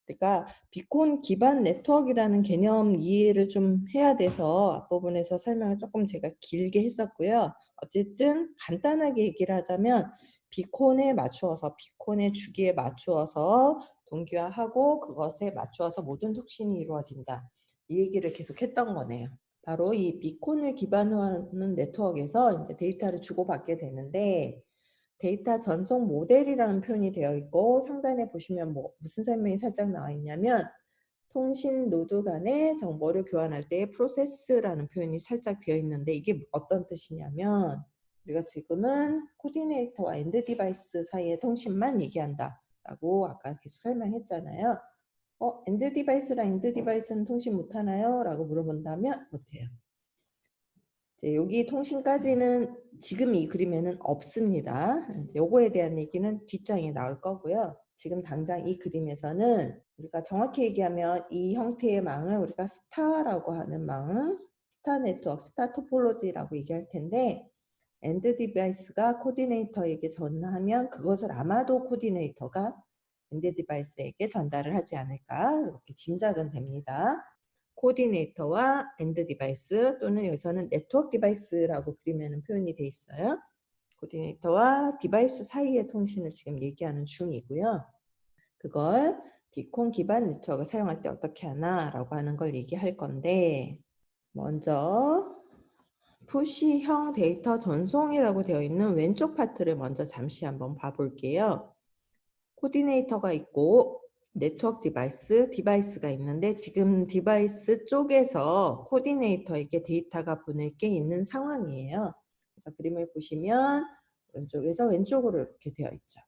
그러니까 비콘 기반 네트워크라는 개념 이해를 좀 해야 돼서 앞부분에서 설명을 조금 제가 길게 했었고요. 어쨌든 간단하게 얘기를 하자면 비콘에 맞추어서 비콘의 주기에 맞추어서 동기화하고 그것에 맞추어서 모든 혁신이 이루어진다. 이 얘기를 계속 했던 거네요. 바로 이 비콘을 기반으로 하는 네트워크에서 이제 데이터를 주고받게 되는데 데이터 전송 모델이라는 표현이 되어 있고 상단에 보시면 무슨 설명이 살짝 나와 있냐면 통신 노드 간의 정보를 교환할 때의 프로세스라는 표현이 살짝 되어 있는데 이게 어떤 뜻이냐면 우리가 지금은 코디네이터와 엔드 디바이스 사이의 통신만 얘기한다 라고 아까 계속 설명했잖아요. 엔드 디바이스랑 엔드 디바이스는 통신 못하나요? 라고 물어본다면 못해요. 이제 여기 통신까지는 지금 이 그림에는 없습니다. 이제 요거에 대한 얘기는 뒷장에 나올 거고요. 지금 당장 이 그림에서는 우리가 정확히 얘기하면 이 형태의 망을 우리가 스타라고 하는 망, 스타 네트워크, 스타 토폴로지라고 얘기할 텐데 엔드 디바이스가 코디네이터에게 전하면 그것을 아마도 코디네이터가 엔드 디바이스에게 전달을 하지 않을까 이렇게 짐작은 됩니다. 코디네이터와 엔드 디바이스 또는 여기서는 네트워크 디바이스라고 그리면 표현이 돼 있어요. 코디네이터와 디바이스 사이의 통신을 지금 얘기하는 중이고요. 그걸 비콘 기반 네트워크를 사용할 때 어떻게 하나라고 하는 걸 얘기할 건데 먼저 푸시형 데이터 전송이라고 되어 있는 왼쪽 파트를 먼저 잠시 한번 봐볼게요. 코디네이터가 있고 네트워크 디바이스가 있는데 지금 디바이스 쪽에서 코디네이터에게 데이터가 보낼 게 있는 상황이에요. 그래서 그림을 보시면 오른쪽에서 왼쪽으로 이렇게 되어 있죠.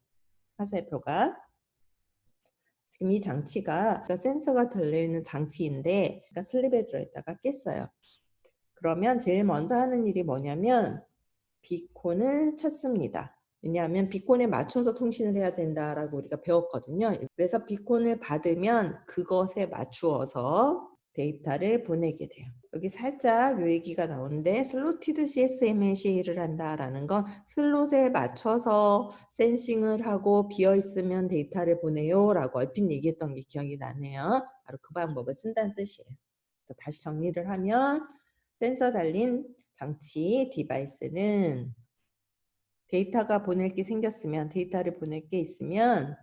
화살표가. 지금 이 장치가 센서가 들려있는 장치인데 슬립에 들어있다가 깼어요. 그러면 제일 먼저 하는 일이 뭐냐면 비콘을 찾습니다. 왜냐하면 비콘에 맞춰서 통신을 해야 된다라고 우리가 배웠거든요. 그래서 비콘을 받으면 그것에 맞추어서 데이터를 보내게 돼요. 여기 살짝 요 얘기가 나오는데 슬롯티드 CSMAC를 한다라는 건 슬롯에 맞춰서 센싱을 하고 비어있으면 데이터를 보내요 라고 얼핏 얘기했던 게 기억이 나네요. 바로 그 방법을 쓴다는 뜻이에요. 다시 정리를 하면 센서 달린 장치 디바이스는 데이터가 보낼 게 생겼으면 데이터를 보낼 게 있으면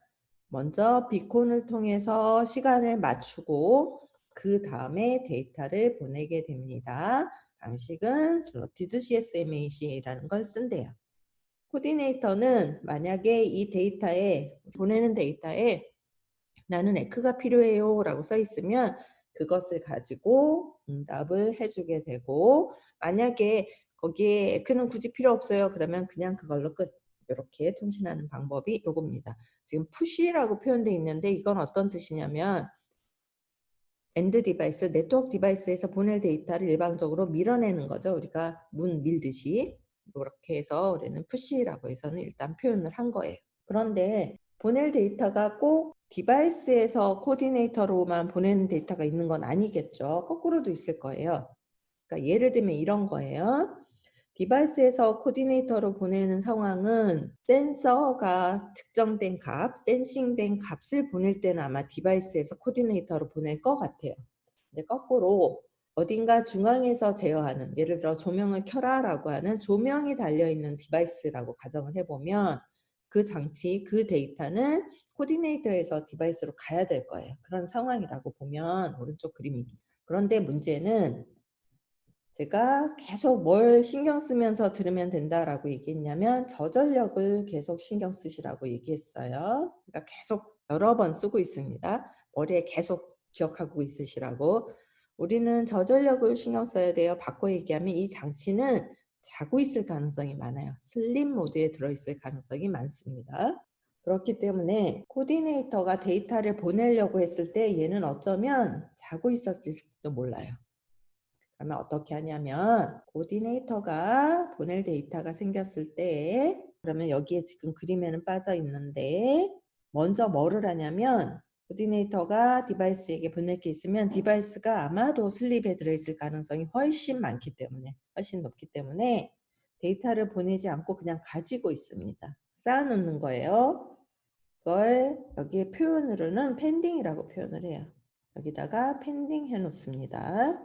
먼저 비콘을 통해서 시간을 맞추고 그 다음에 데이터를 보내게 됩니다. 방식은 슬로티드 CSMAC라는 걸 쓴대요. 코디네이터는 만약에 이 데이터에 보내는 데이터에 나는 에크가 필요해요 라고 써 있으면 그것을 가지고 응답을 해주게 되고 만약에 거기에 에크는 굳이 필요 없어요 그러면 그냥 그걸로 끝. 이렇게 통신하는 방법이 요겁니다. 지금 푸시라고 표현되어 있는데 이건 어떤 뜻이냐면 엔드 디바이스, 네트워크 디바이스에서 보낼 데이터를 일방적으로 밀어내는 거죠. 우리가 문 밀듯이 이렇게 해서 우리는 푸시라고 해서는 일단 표현을 한 거예요. 그런데 보낼 데이터가 꼭 디바이스에서 코디네이터로만 보내는 데이터가 있는 건 아니겠죠. 거꾸로도 있을 거예요. 그러니까 예를 들면 이런 거예요. 디바이스에서 코디네이터로 보내는 상황은 센서가 측정된 값, 센싱된 값을 보낼 때는 아마 디바이스에서 코디네이터로 보낼 것 같아요. 근데 거꾸로 어딘가 중앙에서 제어하는 예를 들어 조명을 켜라 라고 하는 조명이 달려있는 디바이스라고 가정을 해보면 그 장치, 그 데이터는 코디네이터에서 디바이스로 가야 될 거예요. 그런 상황이라고 보면 오른쪽 그림입니다. 그런데 문제는 제가 계속 뭘 신경 쓰면서 들으면 된다라고 얘기했냐면 저전력을 계속 신경 쓰시라고 얘기했어요. 그러니까 계속 여러 번 쓰고 있습니다. 머리에 계속 기억하고 있으시라고. 우리는 저전력을 신경 써야 돼요. 바꿔 얘기하면 이 장치는 자고 있을 가능성이 많아요. 슬립 모드에 들어있을 가능성이 많습니다. 그렇기 때문에 코디네이터가 데이터를 보내려고 했을 때 얘는 어쩌면 자고 있었을지도 몰라요. 그러면 어떻게 하냐면 코디네이터가 보낼 데이터가 생겼을 때 그러면 여기에 지금 그림에는 빠져 있는데 먼저 뭐를 하냐면 코디네이터가 디바이스에게 보낼 게 있으면 디바이스가 아마도 슬립에 들어있을 가능성이 훨씬 많기 때문에 훨씬 높기 때문에 데이터를 보내지 않고 그냥 가지고 있습니다. 쌓아놓는 거예요. 그걸 여기에 표현으로는 펜딩이라고 표현을 해요. 여기다가 펜딩 해 놓습니다.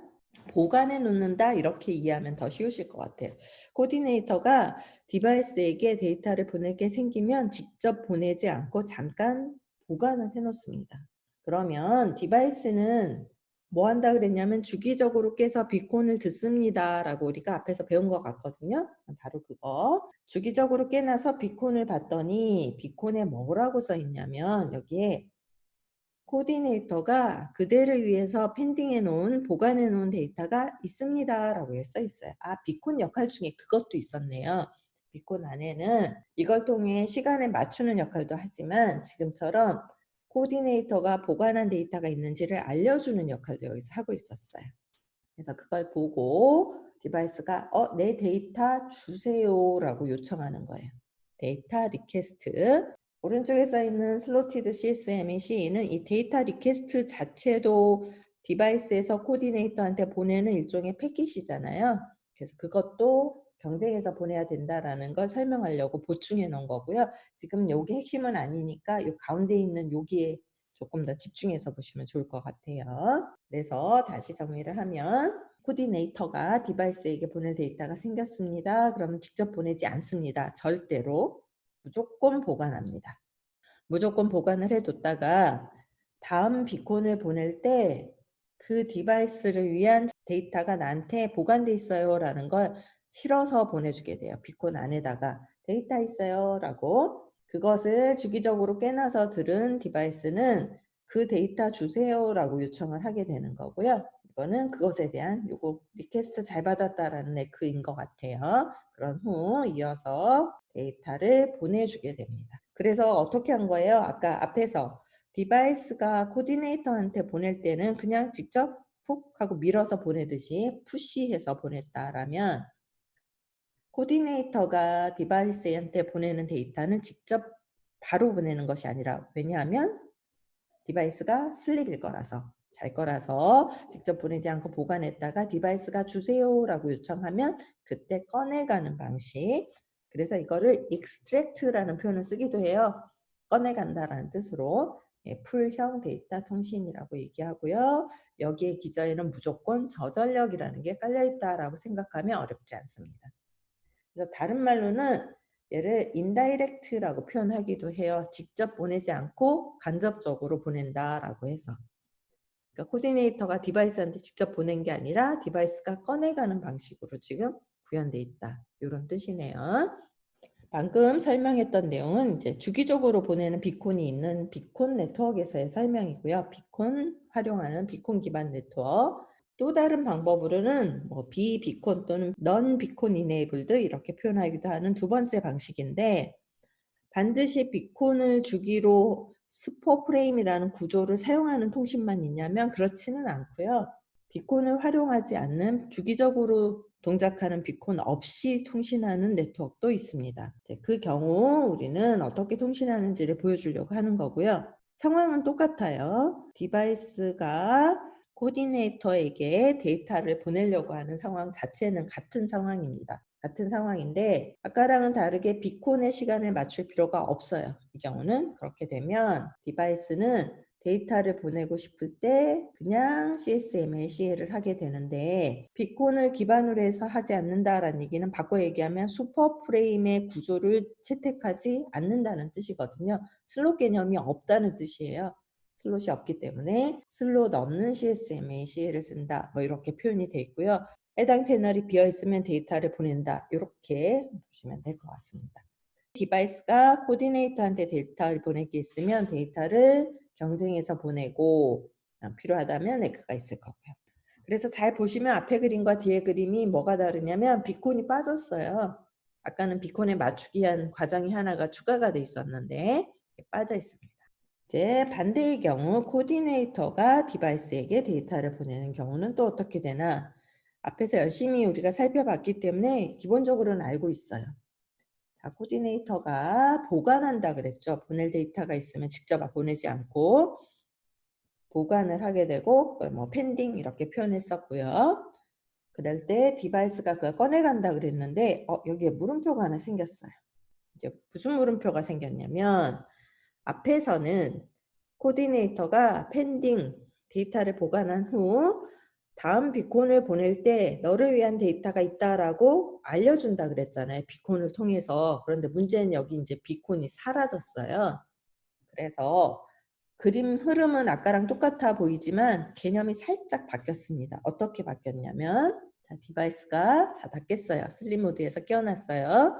보관해 놓는다 이렇게 이해하면 더 쉬우실 것 같아요. 코디네이터가 디바이스에게 데이터를 보낼 게 생기면 직접 보내지 않고 잠깐 보관을 해 놓습니다. 그러면 디바이스는 뭐 한다 그랬냐면 주기적으로 깨서 비콘을 듣습니다라고 우리가 앞에서 배운 것 같거든요. 바로 그거. 주기적으로 깨나서 비콘을 봤더니 비콘에 뭐라고 써 있냐면 여기에 코디네이터가 그대를 위해서 펜딩해 놓은 보관해 놓은 데이터가 있습니다라고 써 있어요. 아, 비콘 역할 중에 그것도 있었네요. 비콘 안에는 이걸 통해 시간을 맞추는 역할도 하지만 지금처럼 코디네이터가 보관한 데이터가 있는지를 알려주는 역할도 여기서 하고 있었어요. 그래서 그걸 보고 디바이스가 내 데이터 주세요라고 요청하는 거예요. 데이터 리퀘스트. 오른쪽에 써 있는 슬로티드 CSM의 C는 이 데이터 리퀘스트 자체도 디바이스에서 코디네이터한테 보내는 일종의 패킷이잖아요. 그래서 그것도 경쟁해서 보내야 된다라는 걸 설명하려고 보충해 놓은 거고요. 지금 여기 핵심은 아니니까 이 가운데 있는 여기에 조금 더 집중해서 보시면 좋을 것 같아요. 그래서 다시 정리를 하면 코디네이터가 디바이스에게 보낼 데이터가 생겼습니다. 그러면 직접 보내지 않습니다. 절대로. 무조건 보관합니다. 무조건 보관을 해뒀다가 다음 비콘을 보낼 때 그 디바이스를 위한 데이터가 나한테 보관돼 있어요 라는 걸 실어서 보내주게 돼요. 비콘 안에다가 데이터 있어요 라고. 그것을 주기적으로 깨놔서 들은 디바이스는 그 데이터 주세요 라고 요청을 하게 되는 거고요. 이거는 그것에 대한 요거 리퀘스트 잘 받았다라는 에크인 것 같아요. 그런 후 이어서 데이터를 보내주게 됩니다. 그래서 어떻게 한 거예요? 아까 앞에서 디바이스가 코디네이터한테 보낼 때는 그냥 직접 푹 하고 밀어서 보내듯이 푸시해서 보냈다라면 코디네이터가 디바이스한테 보내는 데이터는 직접 바로 보내는 것이 아니라 왜냐하면 디바이스가 슬립일 거라서 잘 거라서 직접 보내지 않고 보관했다가 디바이스가 주세요라고 요청하면 그때 꺼내가는 방식. 그래서 이거를 extract라는 표현을 쓰기도 해요. 꺼내간다라는 뜻으로 풀형 데이터 통신이라고 얘기하고요. 여기에 기저에는 무조건 저전력이라는 게 깔려있다라고 생각하면 어렵지 않습니다. 그래서 다른 말로는 얘를 indirect라고 표현하기도 해요. 직접 보내지 않고 간접적으로 보낸다라고 해서. 그러니까 코디네이터가 디바이스한테 직접 보낸 게 아니라 디바이스가 꺼내가는 방식으로 지금 구현돼 있다. 이런 뜻이네요. 방금 설명했던 내용은 이제 주기적으로 보내는 비콘이 있는 비콘 네트워크에서의 설명이고요. 비콘 활용하는 비콘 기반 네트워크. 또 다른 방법으로는 뭐 비비콘 또는 넌 비콘 이네이블드 이렇게 표현하기도 하는 두 번째 방식인데 반드시 비콘을 주기로 스포 프레임이라는 구조를 사용하는 통신만 있냐면 그렇지는 않고요. 비콘을 활용하지 않는 주기적으로 동작하는 비콘 없이 통신하는 네트워크도 있습니다. 그 경우 우리는 어떻게 통신하는지를 보여주려고 하는 거고요. 상황은 똑같아요. 디바이스가 코디네이터에게 데이터를 보내려고 하는 상황 자체는 같은 상황입니다. 같은 상황인데 아까랑은 다르게 비콘의 시간을 맞출 필요가 없어요. 이 경우는 그렇게 되면 디바이스는 데이터를 보내고 싶을 때 그냥 CSMACL을 하게 되는데 비콘을 기반으로 해서 하지 않는다라는 얘기는 바꿔 얘기하면 슈퍼 프레임의 구조를 채택하지 않는다는 뜻이거든요. 슬롯 개념이 없다는 뜻이에요. 슬롯이 없기 때문에 슬롯 없는 CSMACL을 쓴다. 뭐 이렇게 표현이 돼 있고요. 해당 채널이 비어 있으면 데이터를 보낸다. 이렇게 보시면 될 것 같습니다. 디바이스가 코디네이터한테 데이터를 보낼 게 있으면 데이터를 경쟁해서 보내고 필요하다면 에크가 있을 거고요. 그래서 잘 보시면 앞에 그림과 뒤에 그림이 뭐가 다르냐면 비콘이 빠졌어요. 아까는 비콘에 맞추기 위한 과정이 하나가 추가가 돼 있었는데 빠져 있습니다. 이제 반대의 경우 코디네이터가 디바이스에게 데이터를 보내는 경우는 또 어떻게 되나? 앞에서 열심히 우리가 살펴봤기 때문에 기본적으로는 알고 있어요. 자, 코디네이터가 보관한다 그랬죠. 보낼 데이터가 있으면 직접 보내지 않고 보관을 하게 되고 그걸 뭐 펜딩 이렇게 표현했었고요. 그럴 때 디바이스가 그걸 꺼내간다 그랬는데 여기에 물음표가 하나 생겼어요. 이제 무슨 물음표가 생겼냐면 앞에서는 코디네이터가 펜딩 데이터를 보관한 후 다음 비콘을 보낼 때 너를 위한 데이터가 있다라고 알려준다 그랬잖아요. 비콘을 통해서. 그런데 문제는 여기 이제 비콘이 사라졌어요. 그래서 그림 흐름은 아까랑 똑같아 보이지만 개념이 살짝 바뀌었습니다. 어떻게 바뀌었냐면 자, 디바이스가 다 닫겠어요. 슬립 모드에서 깨어났어요.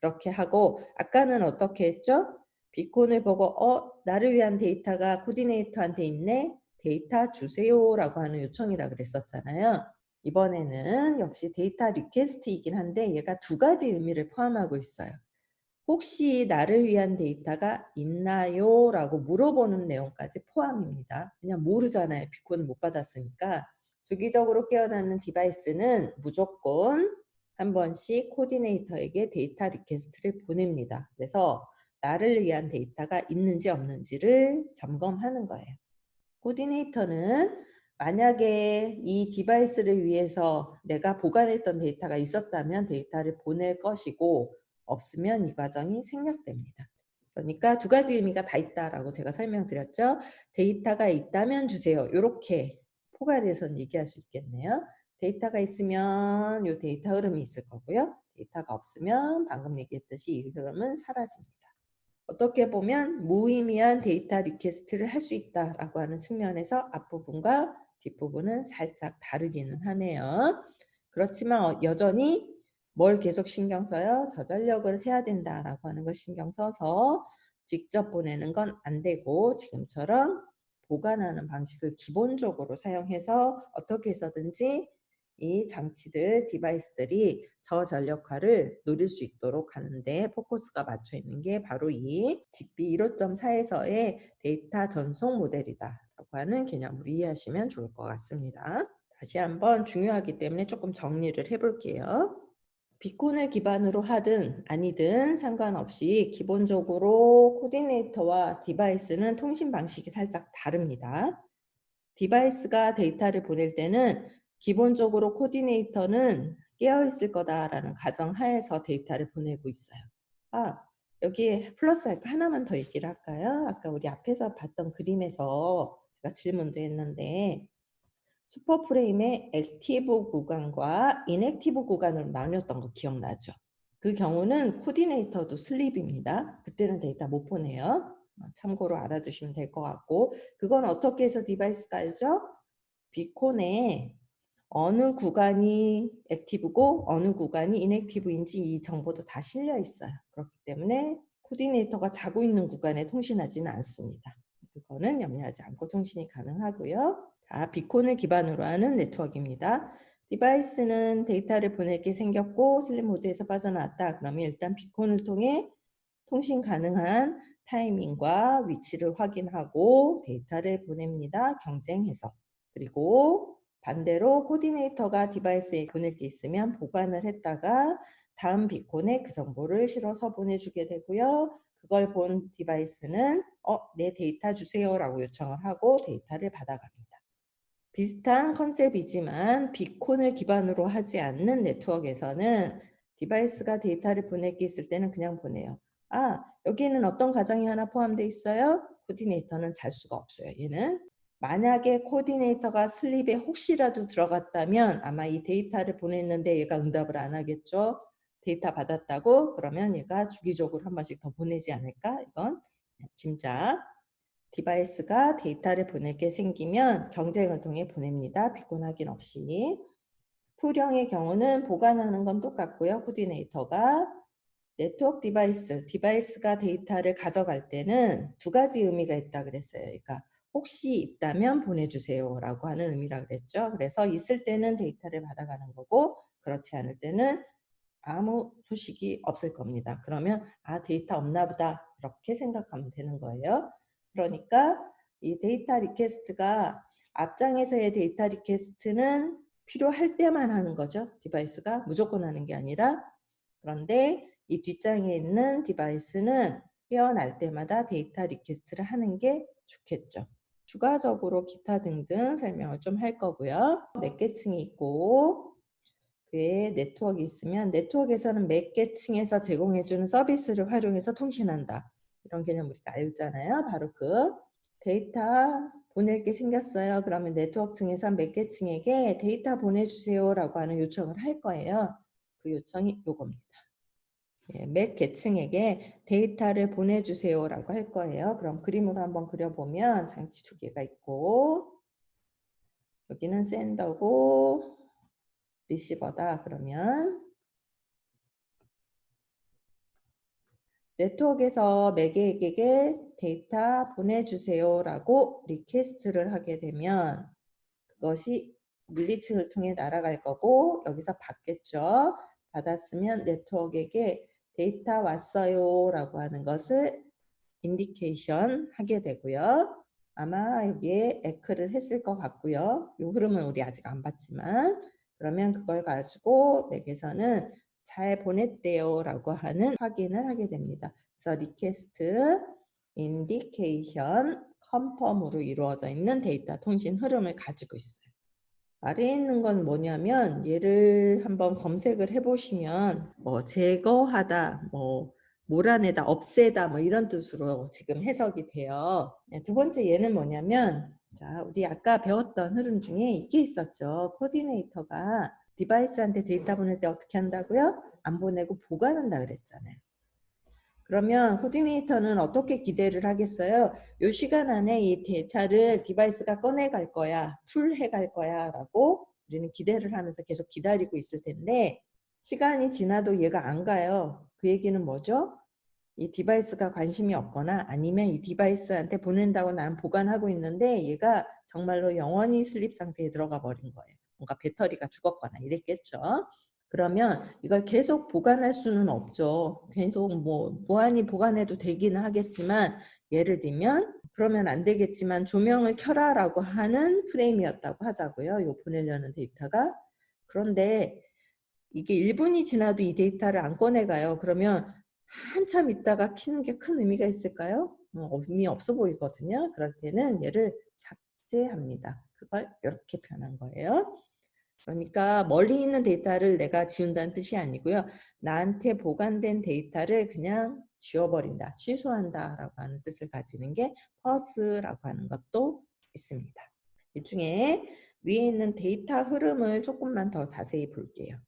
그렇게 하고 아까는 어떻게 했죠? 비콘을 보고 나를 위한 데이터가 코디네이터한테 있네. 데이터 주세요라고 하는 요청이라 그랬었잖아요. 이번에는 역시 데이터 리퀘스트이긴 한데 얘가 두 가지 의미를 포함하고 있어요. 혹시 나를 위한 데이터가 있나요? 라고 물어보는 내용까지 포함입니다. 그냥 모르잖아요. 비콘을 못 받았으니까. 주기적으로 깨어나는 디바이스는 무조건 한 번씩 코디네이터에게 데이터 리퀘스트를 보냅니다. 그래서 나를 위한 데이터가 있는지 없는지를 점검하는 거예요. 코디네이터는 만약에 이 디바이스를 위해서 내가 보관했던 데이터가 있었다면 데이터를 보낼 것이고 없으면 이 과정이 생략됩니다. 그러니까 두 가지 의미가 다 있다라고 제가 설명드렸죠. 데이터가 있다면 주세요. 이렇게 포괄해서 얘기할 수 있겠네요. 데이터가 있으면 이 데이터 흐름이 있을 거고요. 데이터가 없으면 방금 얘기했듯이 이 흐름은 사라집니다. 어떻게 보면 무의미한 데이터 리퀘스트를 할 수 있다라고 하는 측면에서 앞부분과 뒷부분은 살짝 다르기는 하네요. 그렇지만 여전히 뭘 계속 신경 써요? 저전력을 해야 된다라고 하는 걸 신경 써서 직접 보내는 건 안 되고 지금처럼 보관하는 방식을 기본적으로 사용해서 어떻게 해서든지 이 장치들, 디바이스들이 저전력화를 노릴 수 있도록 하는데 포커스가 맞춰 있는 게 바로 이 직비 1.5.4에서의 데이터 전송 모델이다라고 하는 개념으로 이해하시면 좋을 것 같습니다. 다시 한번 중요하기 때문에 조금 정리를 해볼게요. 비콘을 기반으로 하든 아니든 상관없이 기본적으로 코디네이터와 디바이스는 통신 방식이 살짝 다릅니다. 디바이스가 데이터를 보낼 때는 기본적으로 코디네이터는 깨어있을 거다라는 가정하에서 데이터를 보내고 있어요. 여기에 플러스 하나만 더 얘기를 할까요? 아까 우리 앞에서 봤던 그림에서 제가 질문도 했는데 슈퍼프레임의 액티브 구간과 인액티브 구간으로 나뉘었던 거 기억나죠? 그 경우는 코디네이터도 슬립입니다. 그때는 데이터 못 보내요. 참고로 알아두시면 될 것 같고 그건 어떻게 해서 디바이스가 알죠? 비콘에 어느 구간이 액티브고 어느 구간이 인액티브인지 이 정보도 다 실려 있어요. 그렇기 때문에 코디네이터가 자고 있는 구간에 통신하지는 않습니다. 그거는 염려하지 않고 통신이 가능하고요. 자, 비콘을 기반으로 하는 네트워크입니다. 디바이스는 데이터를 보내게 생겼고 슬립 모드에서 빠져나왔다. 그러면 일단 비콘을 통해 통신 가능한 타이밍과 위치를 확인하고 데이터를 보냅니다. 경쟁해서. 그리고 반대로 코디네이터가 디바이스에 보낼 게 있으면 보관을 했다가 다음 비콘에 그 정보를 실어서 보내주게 되고요. 그걸 본 디바이스는 내 데이터 주세요라고 요청을 하고 데이터를 받아갑니다. 비슷한 컨셉이지만 비콘을 기반으로 하지 않는 네트워크에서는 디바이스가 데이터를 보낼 게 있을 때는 그냥 보내요. 여기에는 어떤 가정이 하나 포함되어 있어요? 코디네이터는 잘 수가 없어요. 얘는 만약에 코디네이터가 슬립에 혹시라도 들어갔다면 아마 이 데이터를 보냈는데 얘가 응답을 안 하겠죠. 데이터 받았다고? 그러면 얘가 주기적으로 한 번씩 더 보내지 않을까? 이건 짐작. 디바이스가 데이터를 보내게 생기면 경쟁을 통해 보냅니다. 비콘 확인 없이. 풀형의 경우는 보관하는 건 똑같고요. 코디네이터가 네트워크 디바이스가 데이터를 가져갈 때는 두 가지 의미가 있다 그랬어요. 그러니까 혹시 있다면 보내주세요 라고 하는 의미라 그랬죠. 그래서 있을 때는 데이터를 받아가는 거고 그렇지 않을 때는 아무 소식이 없을 겁니다. 그러면 데이터 없나 보다 이렇게 생각하면 되는 거예요. 그러니까 이 데이터 리퀘스트가 앞장에서의 데이터 리퀘스트는 필요할 때만 하는 거죠. 디바이스가 무조건 하는 게 아니라. 그런데 이 뒷장에 있는 디바이스는 깨어날 때마다 데이터 리퀘스트를 하는 게 좋겠죠. 추가적으로 기타 등등 설명을 좀 할 거고요. 몇 개 층이 있고 그에 네트워크 있으면 네트워크에서는 몇 개 층에서 제공해주는 서비스를 활용해서 통신한다. 이런 개념 우리가 알잖아요. 바로 그 데이터 보낼 게 생겼어요. 그러면 네트워크 층에서 몇 개 층에게 데이터 보내주세요라고 하는 요청을 할 거예요. 그 요청이 요겁니다. 예, 몇 계층에게 데이터를 보내주세요라고 할 거예요. 그럼 그림으로 한번 그려보면 장치 두 개가 있고 여기는 샌더고 리시버다. 그러면 네트워크에서 매개에게 데이터 보내주세요라고 리퀘스트를 하게 되면 그것이 물리층을 통해 날아갈 거고 여기서 받겠죠. 받았으면 네트워크에게 데이터 왔어요 라고 하는 것을 인디케이션 하게 되고요. 아마 여기에 에크를 했을 것 같고요. 이 흐름은 우리 아직 안 봤지만 그러면 그걸 가지고 맥에서는 잘 보냈대요 라고 하는 확인을 하게 됩니다. 그래서 리퀘스트, 인디케이션, 컨펌으로 이루어져 있는 데이터 통신 흐름을 가지고 있어요. 아래에 있는 건 뭐냐면 얘를 한번 검색을 해보시면 뭐 제거하다, 뭐 몰아내다, 없애다 뭐 이런 뜻으로 지금 해석이 돼요. 두 번째 얘는 뭐냐면 자 우리 아까 배웠던 흐름 중에 이게 있었죠. 코디네이터가 디바이스한테 데이터 보낼 때 어떻게 한다고요? 안 보내고 보관한다 그랬잖아요. 그러면 코디네이터는 어떻게 기대를 하겠어요? 이 시간 안에 이 데이터를 디바이스가 꺼내갈 거야, 풀해갈 거야 라고 우리는 기대를 하면서 계속 기다리고 있을 텐데 시간이 지나도 얘가 안 가요. 그 얘기는 뭐죠? 이 디바이스가 관심이 없거나 아니면 이 디바이스한테 보낸다고 난 보관하고 있는데 얘가 정말로 영원히 슬립 상태에 들어가 버린 거예요. 뭔가 배터리가 죽었거나 이랬겠죠. 그러면 이걸 계속 보관할 수는 없죠. 계속 뭐 무한히 보관해도 되기는 하겠지만 예를 들면 그러면 안 되겠지만 조명을 켜라라고 하는 프레임이었다고 하자고요. 요 보내려는 데이터가. 그런데 이게 1분이 지나도 이 데이터를 안 꺼내가요. 그러면 한참 있다가 키는 게 큰 의미가 있을까요? 의미 없어 보이거든요. 그럴 때는 얘를 삭제합니다. 그걸 이렇게 표현한 거예요. 그러니까 멀리 있는 데이터를 내가 지운다는 뜻이 아니고요. 나한테 보관된 데이터를 그냥 지워버린다, 취소한다 라고 하는 뜻을 가지는 게 퍼스라고 하는 것도 있습니다. 이 중에 위에 있는 데이터 흐름을 조금만 더 자세히 볼게요.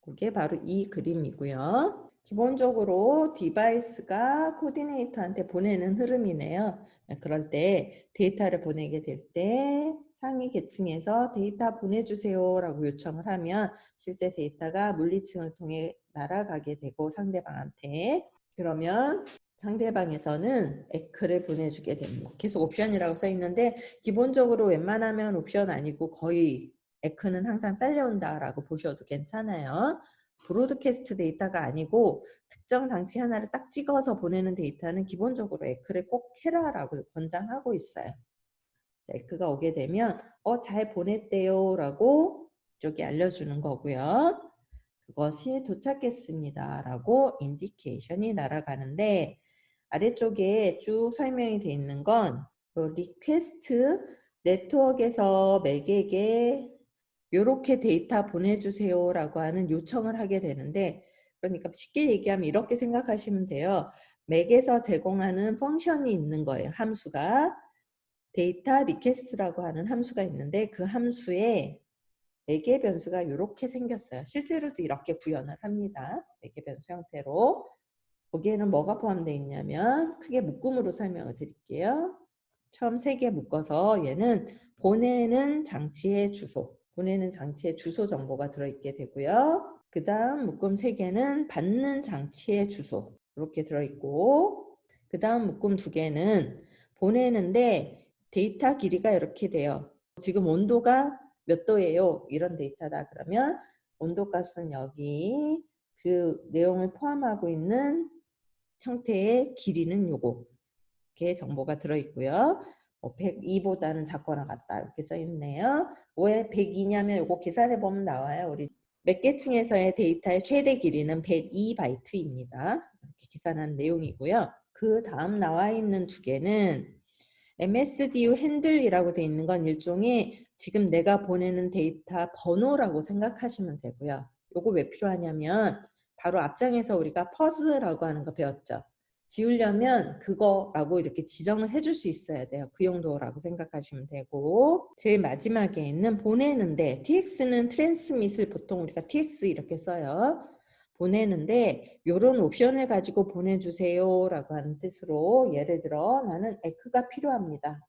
그게 바로 이 그림이고요. 기본적으로 디바이스가 코디네이터한테 보내는 흐름이네요. 그럴 때 데이터를 보내게 될 때 상위 계층에서 데이터 보내주세요 라고 요청을 하면 실제 데이터가 물리층을 통해 날아가게 되고 상대방한테 그러면 상대방에서는 에크를 보내주게 됩니다. 계속 옵션이라고 써 있는데 기본적으로 웬만하면 옵션 아니고 거의 에크는 항상 딸려온다라고 보셔도 괜찮아요. 브로드캐스트 데이터가 아니고 특정 장치 하나를 딱 찍어서 보내는 데이터는 기본적으로 에크를 꼭 해라라고 권장하고 있어요. 에크가 오게 되면 잘 보냈대요 라고 이쪽이 알려주는 거고요. 그것이 도착했습니다 라고 인디케이션이 날아가는데 아래쪽에 쭉 설명이 되어 있는 건 리퀘스트 네트워크에서 맥에게 이렇게 데이터 보내주세요 라고 하는 요청을 하게 되는데 그러니까 쉽게 얘기하면 이렇게 생각하시면 돼요. 맥에서 제공하는 펑션이 있는 거예요. 함수가 데이터 리퀘스트라고 하는 함수가 있는데 그 함수에 매개 변수가 이렇게 생겼어요. 실제로도 이렇게 구현을 합니다. 매개 변수 형태로. 거기에는 뭐가 포함되어 있냐면 크게 묶음으로 설명을 드릴게요. 처음 3개 묶어서 얘는 보내는 장치의 주소, 보내는 장치의 주소 정보가 들어있게 되고요. 그 다음 묶음 3개는 받는 장치의 주소 이렇게 들어있고 그 다음 묶음 2개는 보내는데 데이터 길이가 이렇게 돼요. 지금 온도가 몇 도예요? 이런 데이터다. 그러면 온도 값은 여기 그 내용을 포함하고 있는 형태의 길이는 요거 이렇게 정보가 들어있고요. 102보다는 작거나 같다 이렇게 써있네요. 왜 102냐면 요거 계산해 보면 나와요. 우리 몇 개층에서의 데이터의 최대 길이는 102바이트입니다. 이렇게 계산한 내용이고요. 그 다음 나와 있는 2개는 MSDU 핸들이라고 되어 있는 건 일종의 지금 내가 보내는 데이터 번호라고 생각하시면 되고요. 요거 왜 필요하냐면 바로 앞장에서 우리가 퍼즈라고 하는 거 배웠죠. 지우려면 그거라고 이렇게 지정을 해줄 수 있어야 돼요. 그 용도라고 생각하시면 되고, 제일 마지막에 있는 보내는데, tx는 트랜스밋을 보통 우리가 tx 이렇게 써요. 보내는데 이런 옵션을 가지고 보내주세요 라고 하는 뜻으로, 예를 들어 나는 에크가 필요합니다.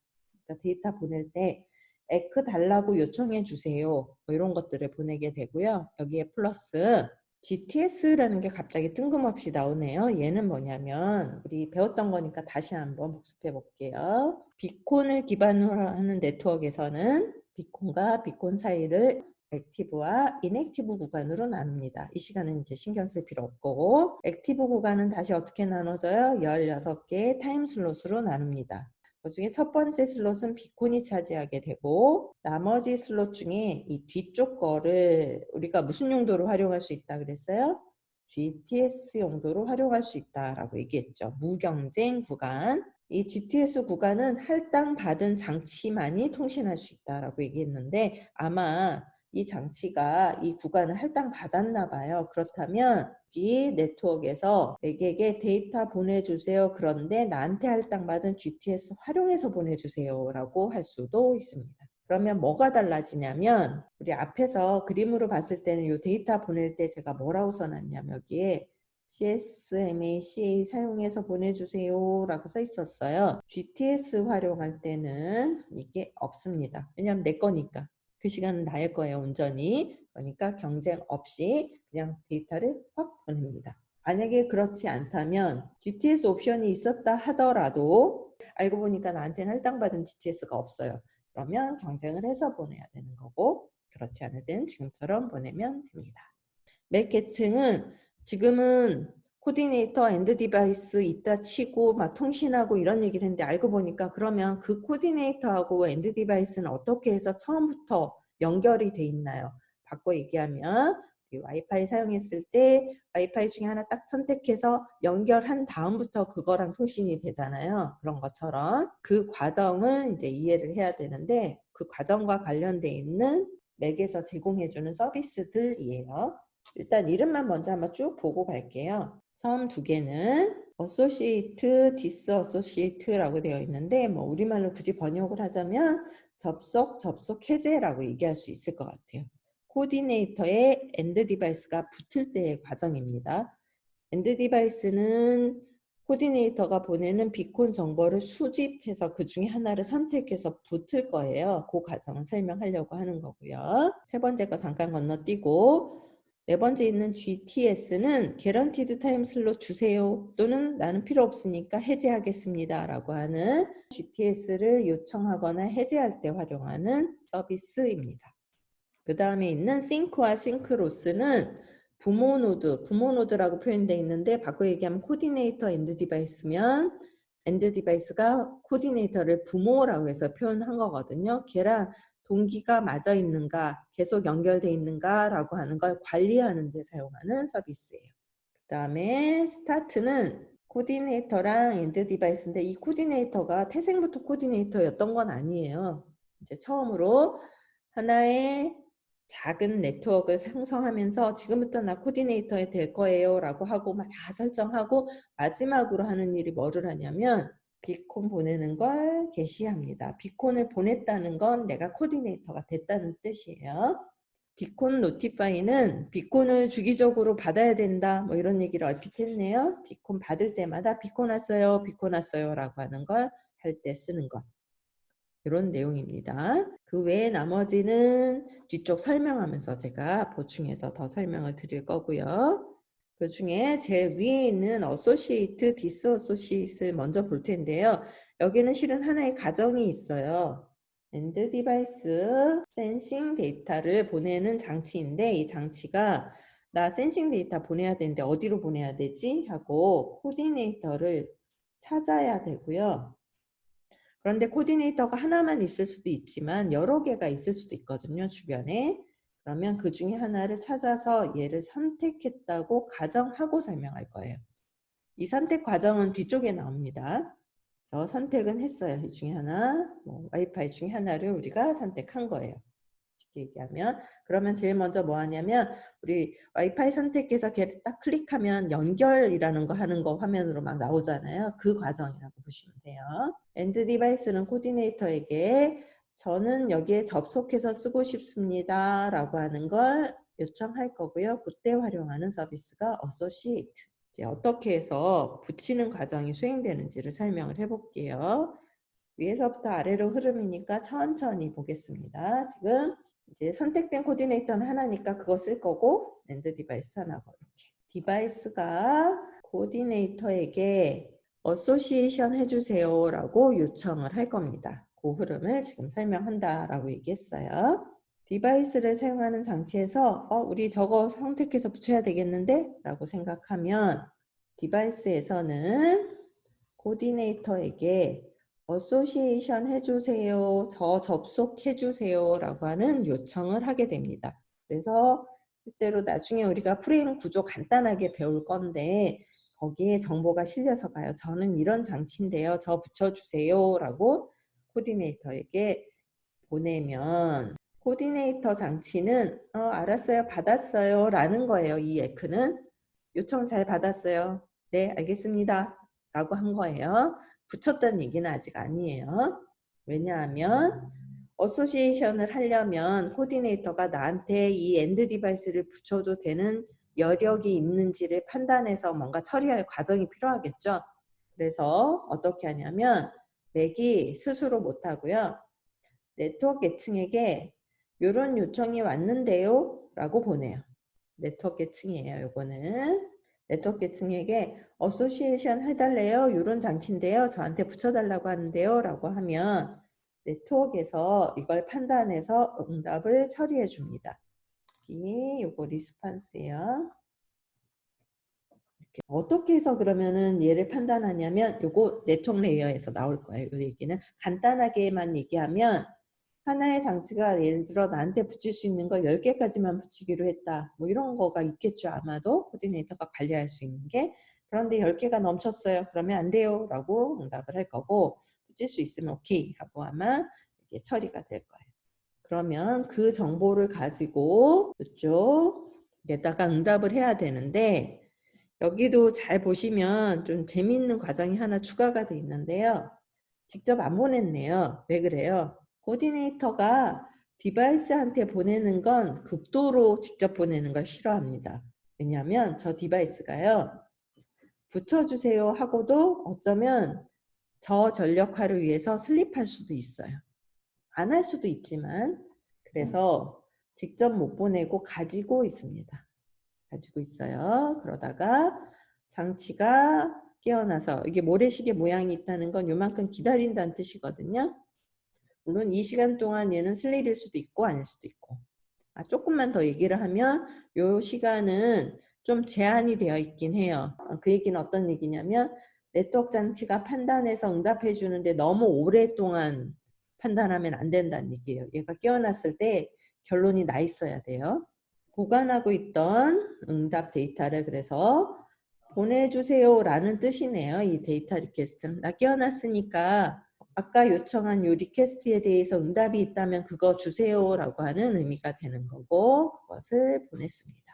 그러니까 데이터 보낼 때 에크 달라고 요청해 주세요. 뭐 이런 것들을 보내게 되고요. 여기에 플러스 GTS라는 게 갑자기 뜬금없이 나오네요. 얘는 뭐냐면 우리 배웠던 거니까 다시 한번 복습해 볼게요. 비콘을 기반으로 하는 네트워크에서는 비콘과 비콘 사이를 액티브와 인액티브 구간으로 나눕니다. 이 시간은 이제 신경 쓸 필요 없고, 액티브 구간은 다시 어떻게 나눠져요? 16개의 타임 슬롯으로 나눕니다. 그중에 첫 번째 슬롯은 비콘이 차지하게 되고, 나머지 슬롯 중에 이 뒤쪽 거를 우리가 무슨 용도로 활용할 수 있다 그랬어요? GTS 용도로 활용할 수 있다라고 얘기했죠. 무경쟁 구간. 이 GTS 구간은 할당받은 장치만이 통신할 수 있다라고 얘기했는데, 아마 이 장치가 이 구간을 할당받았나 봐요. 그렇다면 이 네트워크에서 내게 데이터 보내주세요. 그런데 나한테 할당받은 GTS 활용해서 보내주세요 라고 할 수도 있습니다. 그러면 뭐가 달라지냐면, 우리 앞에서 그림으로 봤을 때는 이 데이터 보낼 때 제가 뭐라고 써놨냐면 여기에 CSMA 사용해서 보내주세요 라고 써 있었어요. GTS 활용할 때는 이게 없습니다. 왜냐하면 내 거니까. 그 시간은 나의 거예요, 온전히. 그러니까 경쟁 없이 그냥 데이터를 확 보냅니다. 만약에 그렇지 않다면 GTS 옵션이 있었다 하더라도 알고 보니까 나한테는 할당받은 GTS가 없어요. 그러면 경쟁을 해서 보내야 되는 거고, 그렇지 않을 때는 지금처럼 보내면 됩니다. 맥 계층은 지금은 코디네이터 엔드 디바이스 있다 치고 막 통신하고 이런 얘기를 했는데, 알고 보니까 그러면 그 코디네이터하고 엔드 디바이스는 어떻게 해서 처음부터 연결이 돼 있나요? 바꿔 얘기하면 와이파이 사용했을 때 와이파이 중에 하나 딱 선택해서 연결한 다음부터 그거랑 통신이 되잖아요. 그런 것처럼 그 과정을 이제 이해를 해야 되는데, 그 과정과 관련돼 있는 맥에서 제공해주는 서비스들이에요. 일단 이름만 먼저 한번 쭉 보고 갈게요. 처음 두 개는 어소시에이트, 디스어소시에이트라고 되어 있는데, 뭐 우리말로 굳이 번역을 하자면 접속 해제라고 얘기할 수 있을 것 같아요. 코디네이터에 엔드 디바이스가 붙을 때의 과정입니다. 엔드 디바이스는 코디네이터가 보내는 비콘 정보를 수집해서 그 중에 하나를 선택해서 붙을 거예요. 그 과정을 설명하려고 하는 거고요. 세 번째 거 잠깐 건너뛰고, 네 번째 있는 GTS는 Guaranteed Time Slot 주세요, 또는 나는 필요 없으니까 해제하겠습니다 라고 하는 GTS를 요청하거나 해제할 때 활용하는 서비스입니다. 그 다음에 있는 싱크와 싱크로스는 부모 노드라고 표현되어 있는데, 바꿔 얘기하면 코디네이터 엔드 디바이스면 엔드 디바이스가 코디네이터를 부모라고 해서 표현한 거거든요. 걔랑 동기가 맞아 있는가, 계속 연결돼 있는가 라고 하는 걸 관리하는 데 사용하는 서비스예요. 그 다음에 스타트는 코디네이터랑 엔드 디바이스인데, 이 코디네이터가 태생부터 코디네이터였던 건 아니에요. 이제 처음으로 하나의 작은 네트워크를 생성하면서 지금부터 나 코디네이터에 될 거예요 라고 하고 막 다 설정하고, 마지막으로 하는 일이 뭐를 하냐면 비콘 보내는 걸 게시합니다. 비콘을 보냈다는 건 내가 코디네이터가 됐다는 뜻이에요. 비콘 노티파이는 비콘을 주기적으로 받아야 된다, 뭐 이런 얘기를 얼핏 했네요. 비콘 받을 때마다 비콘 왔어요 라고 하는 걸 할 때 쓰는 것, 이런 내용입니다. 그 외에 나머지는 뒤쪽 설명하면서 제가 보충해서 더 설명을 드릴 거고요. 그 중에 제일 위에 있는 어소시에이트, 디스어소시에이트를 먼저 볼 텐데요. 여기는 실은 하나의 가정이 있어요. 엔드 디바이스 센싱 데이터를 보내는 장치인데, 이 장치가 나 센싱 데이터 보내야 되는데 어디로 보내야 되지? 하고 코디네이터를 찾아야 되고요. 그런데 코디네이터가 하나만 있을 수도 있지만 여러 개가 있을 수도 있거든요, 주변에. 그러면 그 중에 하나를 찾아서 얘를 선택했다고 가정하고 설명할 거예요. 이 선택 과정은 뒤쪽에 나옵니다. 그래서 선택은 했어요. 이 중에 하나, 와이파이 중에 하나를 우리가 선택한 거예요. 이렇게 얘기하면. 그러면 제일 먼저 뭐 하냐면 우리 와이파이 선택해서 걔를 딱 클릭하면 연결이라는 거 하는 거 화면으로 막 나오잖아요. 그 과정이라고 보시면 돼요. 엔드 디바이스는 코디네이터에게 저는 여기에 접속해서 쓰고 싶습니다 라고 하는 걸 요청할 거고요. 그때 활용하는 서비스가 어소시에이트. 이제 어떻게 해서 붙이는 과정이 수행되는지를 설명을 해볼게요. 위에서부터 아래로 흐름이니까 천천히 보겠습니다. 지금 이제 선택된 코디네이터는 하나니까 그거 쓸 거고 엔드 디바이스 하나고 이렇게 디바이스가 코디네이터에게 어소시에이션 해주세요 라고 요청을 할 겁니다. 그 흐름을 지금 설명한다 라고 얘기했어요. 디바이스를 사용하는 장치에서 우리 저거 선택해서 붙여야 되겠는데? 라고 생각하면 디바이스에서는 코디네이터에게 어소시에이션 해주세요, 저 접속해주세요 라고 하는 요청을 하게 됩니다. 그래서 실제로 나중에 우리가 프레임 구조 간단하게 배울 건데 거기에 정보가 실려서 가요. 저는 이런 장치인데요. 저 붙여주세요 라고 코디네이터에게 보내면 코디네이터 장치는 알았어요, 받았어요 라는 거예요. 이 에크는 요청 잘 받았어요. 네, 알겠습니다 라고 한 거예요. 붙였다는 얘기는 아직 아니에요. 왜냐하면 어소시에이션을 하려면 코디네이터가 나한테 이 엔드 디바이스를 붙여도 되는 여력이 있는지를 판단해서 뭔가 처리할 과정이 필요하겠죠. 그래서 어떻게 하냐면 맥이 스스로 못하고요. 네트워크 계층에게 이런 요청이 왔는데요 라고 보내요. 네트워크 계층이에요. 요거는 네트워크 계층에게 어소시에이션 해달래요. 이런 장치인데요. 저한테 붙여달라고 하는데요 라고 하면 네트워크에서 이걸 판단해서 응답을 처리해 줍니다. 여기 요거 리스판스예요. 어떻게 해서 그러면은 얘를 판단하냐면 요거 네트워크 레이어에서 나올 거예요. 이 얘기는 간단하게만 얘기하면 하나의 장치가 예를 들어 나한테 붙일 수 있는 걸 10개까지만 붙이기로 했다. 뭐 이런 거가 있겠죠. 아마도 코디네이터가 관리할 수 있는 게. 그런데 10개가 넘쳤어요. 그러면 안 돼요. 라고 응답을 할 거고 붙일 수 있으면 오케이 하고 아마 이게 처리가 될 거예요. 그러면 그 정보를 가지고 이쪽에다가 응답을 해야 되는데 여기도 잘 보시면 좀 재미있는 과정이 하나 추가가 되어 있는데요. 직접 안 보냈네요. 왜 그래요? 코디네이터가 디바이스한테 보내는 건 극도로 직접 보내는 걸 싫어합니다. 왜냐하면 저 디바이스가요. 붙여주세요 하고도 어쩌면 저 전력화를 위해서 슬립할 수도 있어요. 안 할 수도 있지만 그래서 직접 못 보내고 가지고 있습니다. 가지고 있어요. 그러다가 장치가 깨어나서 이게 모래시계 모양이 있다는 건 요만큼 기다린다는 뜻이거든요. 물론 이 시간 동안 얘는 슬립일 수도 있고 아닐 수도 있고 조금만 더 얘기를 하면 요 시간은 좀 제한이 되어 있긴 해요. 그 얘기는 어떤 얘기냐면 네트워크 장치가 판단해서 응답해 주는데 너무 오랫동안 판단하면 안 된다는 얘기예요. 얘가 깨어났을 때 결론이 나 있어야 돼요. 보관하고 있던 응답 데이터를 그래서 보내주세요 라는 뜻이네요. 이 데이터 리퀘스트는. 나 깨어났으니까 아까 요청한 요 리퀘스트에 대해서 응답이 있다면 그거 주세요 라고 하는 의미가 되는 거고 그것을 보냈습니다.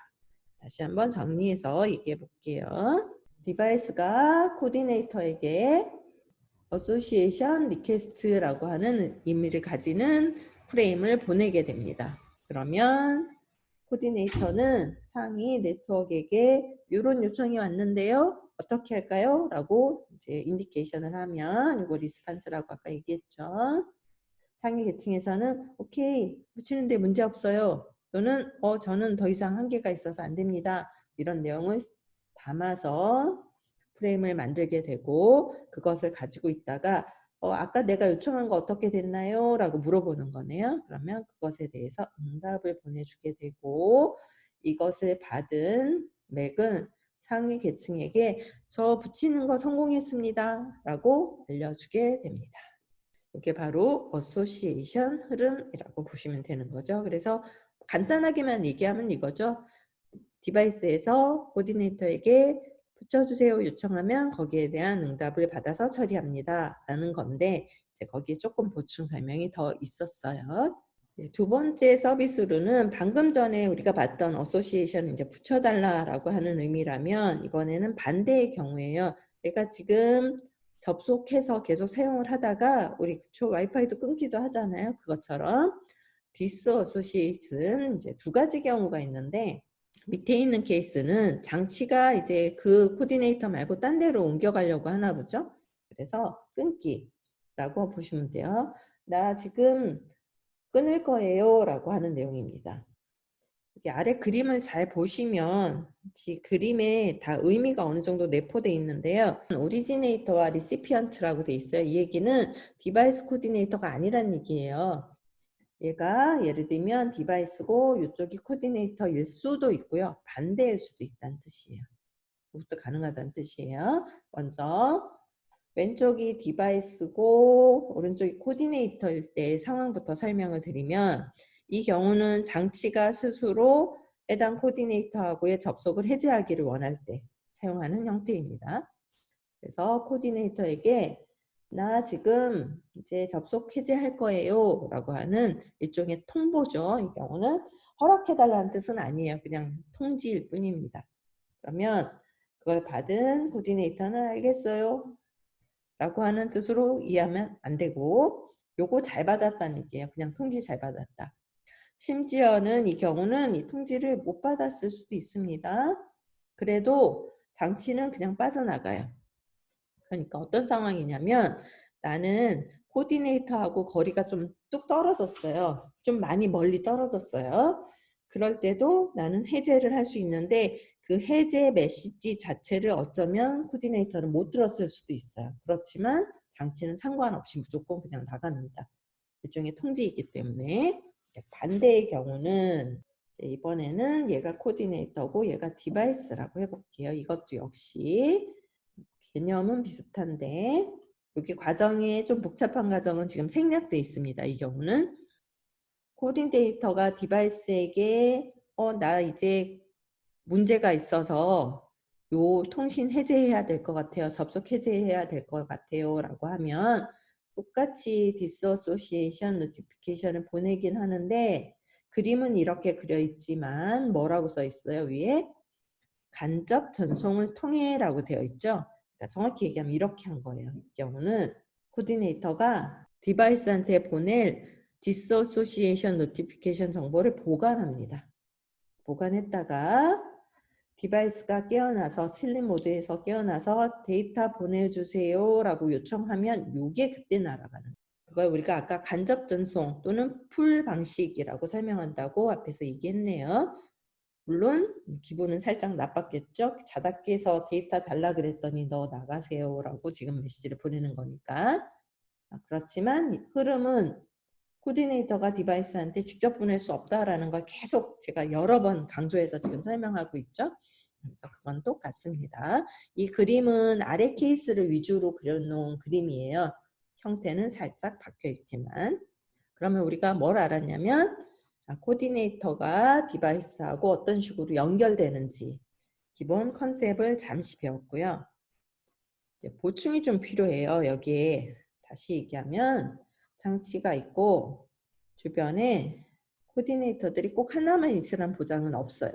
다시 한번 정리해서 얘기해 볼게요. 디바이스가 코디네이터에게 어소시에이션 리퀘스트라고 하는 의미를 가지는 프레임을 보내게 됩니다. 그러면 코디네이터는 상위 네트워크에게 이런 요청이 왔는데요. 어떻게 할까요? 라고 이제 인디케이션을 하면 이거 리스판스라고 아까 얘기했죠. 상위 계층에서는 오케이 붙이는데 문제 없어요. 또는 저는 더 이상 한계가 있어서 안 됩니다. 이런 내용을 담아서 프레임을 만들게 되고 그것을 가지고 있다가 아까 내가 요청한 거 어떻게 됐나요? 라고 물어보는 거네요. 그러면 그것에 대해서 응답을 보내주게 되고 이것을 받은 맥은 상위 계층에게 저 붙이는 거 성공했습니다. 라고 알려주게 됩니다. 이게 바로 어소시에이션 흐름이라고 보시면 되는 거죠. 그래서 간단하게만 얘기하면 이거죠. 디바이스에서 코디네이터에게 붙여주세요 요청하면 거기에 대한 응답을 받아서 처리합니다. 라는 건데 이제 거기에 조금 보충 설명이 더 있었어요. 두 번째 서비스로는 방금 전에 우리가 봤던 어소시에이션 이제 붙여달라라고 하는 의미라면 이번에는 반대의 경우에요. 내가 지금 접속해서 계속 사용을 하다가 우리 그쵸 와이파이도 끊기도 하잖아요. 그것처럼 디스어소시에이트는 이제 두 가지 경우가 있는데 밑에 있는 케이스는 장치가 이제 그 코디네이터 말고 딴 데로 옮겨가려고 하나 보죠. 그래서 끊기라고 보시면 돼요. 나 지금 끊을 거예요 라고 하는 내용입니다. 여기 아래 그림을 잘 보시면 이 그림에 다 의미가 어느 정도 내포되어 있는데요. 오리지네이터와 리시피언트라고 돼 있어요. 이 얘기는 디바이스 코디네이터가 아니란 얘기예요. 얘가 예를 들면 디바이스고 이쪽이 코디네이터일 수도 있고요. 반대일 수도 있다는 뜻이에요. 그것도 가능하다는 뜻이에요. 먼저 왼쪽이 디바이스고 오른쪽이 코디네이터일 때 상황부터 설명을 드리면 이 경우는 장치가 스스로 해당 코디네이터하고의 접속을 해제하기를 원할 때 사용하는 형태입니다. 그래서 코디네이터에게 나 지금 이제 접속 해제할 거예요 라고 하는 일종의 통보죠. 이 경우는 허락해달라는 뜻은 아니에요. 그냥 통지일 뿐입니다. 그러면 그걸 받은 코디네이터는 알겠어요 라고 하는 뜻으로 이해하면 안 되고 요거 잘 받았다는 얘기예요. 그냥 통지 잘 받았다. 심지어는 이 경우는 이 통지를 못 받았을 수도 있습니다. 그래도 장치는 그냥 빠져나가요. 그러니까 어떤 상황이냐면 나는 코디네이터하고 거리가 좀 뚝 떨어졌어요. 좀 많이 멀리 떨어졌어요. 그럴 때도 나는 해제를 할 수 있는데 그 해제 메시지 자체를 어쩌면 코디네이터는 못 들었을 수도 있어요. 그렇지만 장치는 상관없이 무조건 그냥 나갑니다. 일종의 통지이기 때문에. 반대의 경우는 이번에는 얘가 코디네이터고 얘가 디바이스라고 해볼게요. 이것도 역시 개념은 비슷한데 여기 과정에 좀 복잡한 과정은 지금 생략되어 있습니다. 이 경우는 코디네이터가 디바이스에게 나 이제 문제가 있어서 요 통신 해제해야 될 것 같아요. 접속 해제해야 될 것 같아요. 라고 하면 똑같이 디스어소시에이션 노티피케이션을 보내긴 하는데 그림은 이렇게 그려 있지만 뭐라고 써 있어요? 위에 간접 전송을 통해 라고 되어 있죠. 그러니까 정확히 얘기하면 이렇게 한 거예요. 이 경우는 코디네이터가 디바이스한테 보낼 디스어소시에이션 노티피케이션 정보를 보관합니다. 보관했다가 디바이스가 깨어나서 슬립 모드에서 깨어나서 데이터 보내주세요 라고 요청하면 요게 그때 날아가는 그걸 우리가 아까 간접 전송 또는 풀 방식이라고 설명한다고 앞에서 얘기했네요. 물론 기분은 살짝 나빴겠죠. 자다 깨서 데이터 달라 그랬더니 너 나가세요 라고 지금 메시지를 보내는 거니까. 그렇지만 흐름은 코디네이터가 디바이스한테 직접 보낼 수 없다라는 걸 계속 제가 여러 번 강조해서 지금 설명하고 있죠. 그래서 그건 똑같습니다. 이 그림은 아래 케이스를 위주로 그려놓은 그림이에요. 형태는 살짝 바뀌어 있지만 그러면 우리가 뭘 알았냐면 코디네이터가 디바이스하고 어떤 식으로 연결되는지 기본 컨셉을 잠시 배웠고요. 이제 보충이 좀 필요해요. 여기에 다시 얘기하면 장치가 있고 주변에 코디네이터들이 꼭 하나만 있으란 보장은 없어요.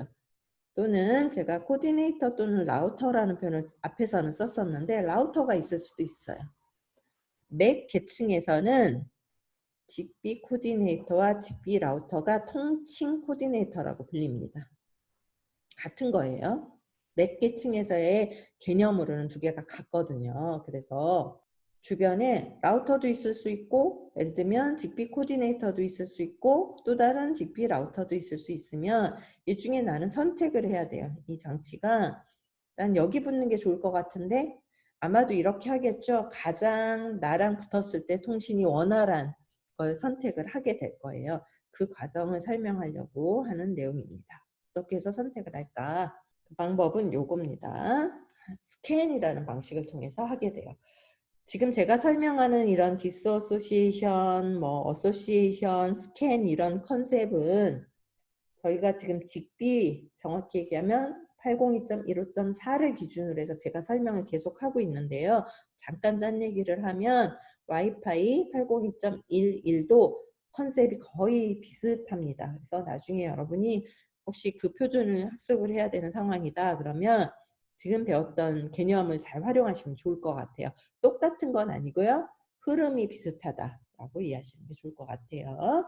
또는 제가 코디네이터 또는 라우터라는 표현을 앞에서는 썼었는데 라우터가 있을 수도 있어요. 맥 계층에서는 직비 코디네이터와 직비 라우터가 통칭 코디네이터라고 불립니다. 같은 거예요. 맥 계층에서의 개념으로는 두 개가 같거든요. 그래서 주변에 라우터도 있을 수 있고 예를 들면 직비 코디네이터도 있을 수 있고 또 다른 직비 라우터도 있을 수 있으면 이 중에 나는 선택을 해야 돼요. 이 장치가 난 여기 붙는 게 좋을 것 같은데 아마도 이렇게 하겠죠. 가장 나랑 붙었을 때 통신이 원활한 걸 선택을 하게 될 거예요. 그 과정을 설명하려고 하는 내용입니다. 어떻게 해서 선택을 할까? 그 방법은 요겁니다. 스캔이라는 방식을 통해서 하게 돼요. 지금 제가 설명하는 이런 디스어소시에이션, 어소시에이션, 스캔 이런 컨셉은 저희가 지금 직비 정확히 얘기하면 802.15.4를 기준으로 해서 제가 설명을 계속하고 있는데요. 잠깐 딴 얘기를 하면 와이파이 802.11도 컨셉이 거의 비슷합니다. 그래서 나중에 여러분이 혹시 그 표준을 학습을 해야 되는 상황이다 그러면 지금 배웠던 개념을 잘 활용하시면 좋을 것 같아요. 똑같은 건 아니고요. 흐름이 비슷하다라고 이해하시는 게 좋을 것 같아요.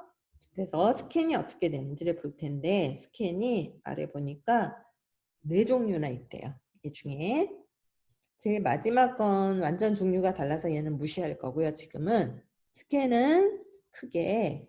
그래서 스캔이 어떻게 되는지를 볼 텐데 스캔이 아래 보니까 4종류나 있대요. 이 중에 제일 마지막 건 완전 종류가 달라서 얘는 무시할 거고요. 지금은 스캔은 크게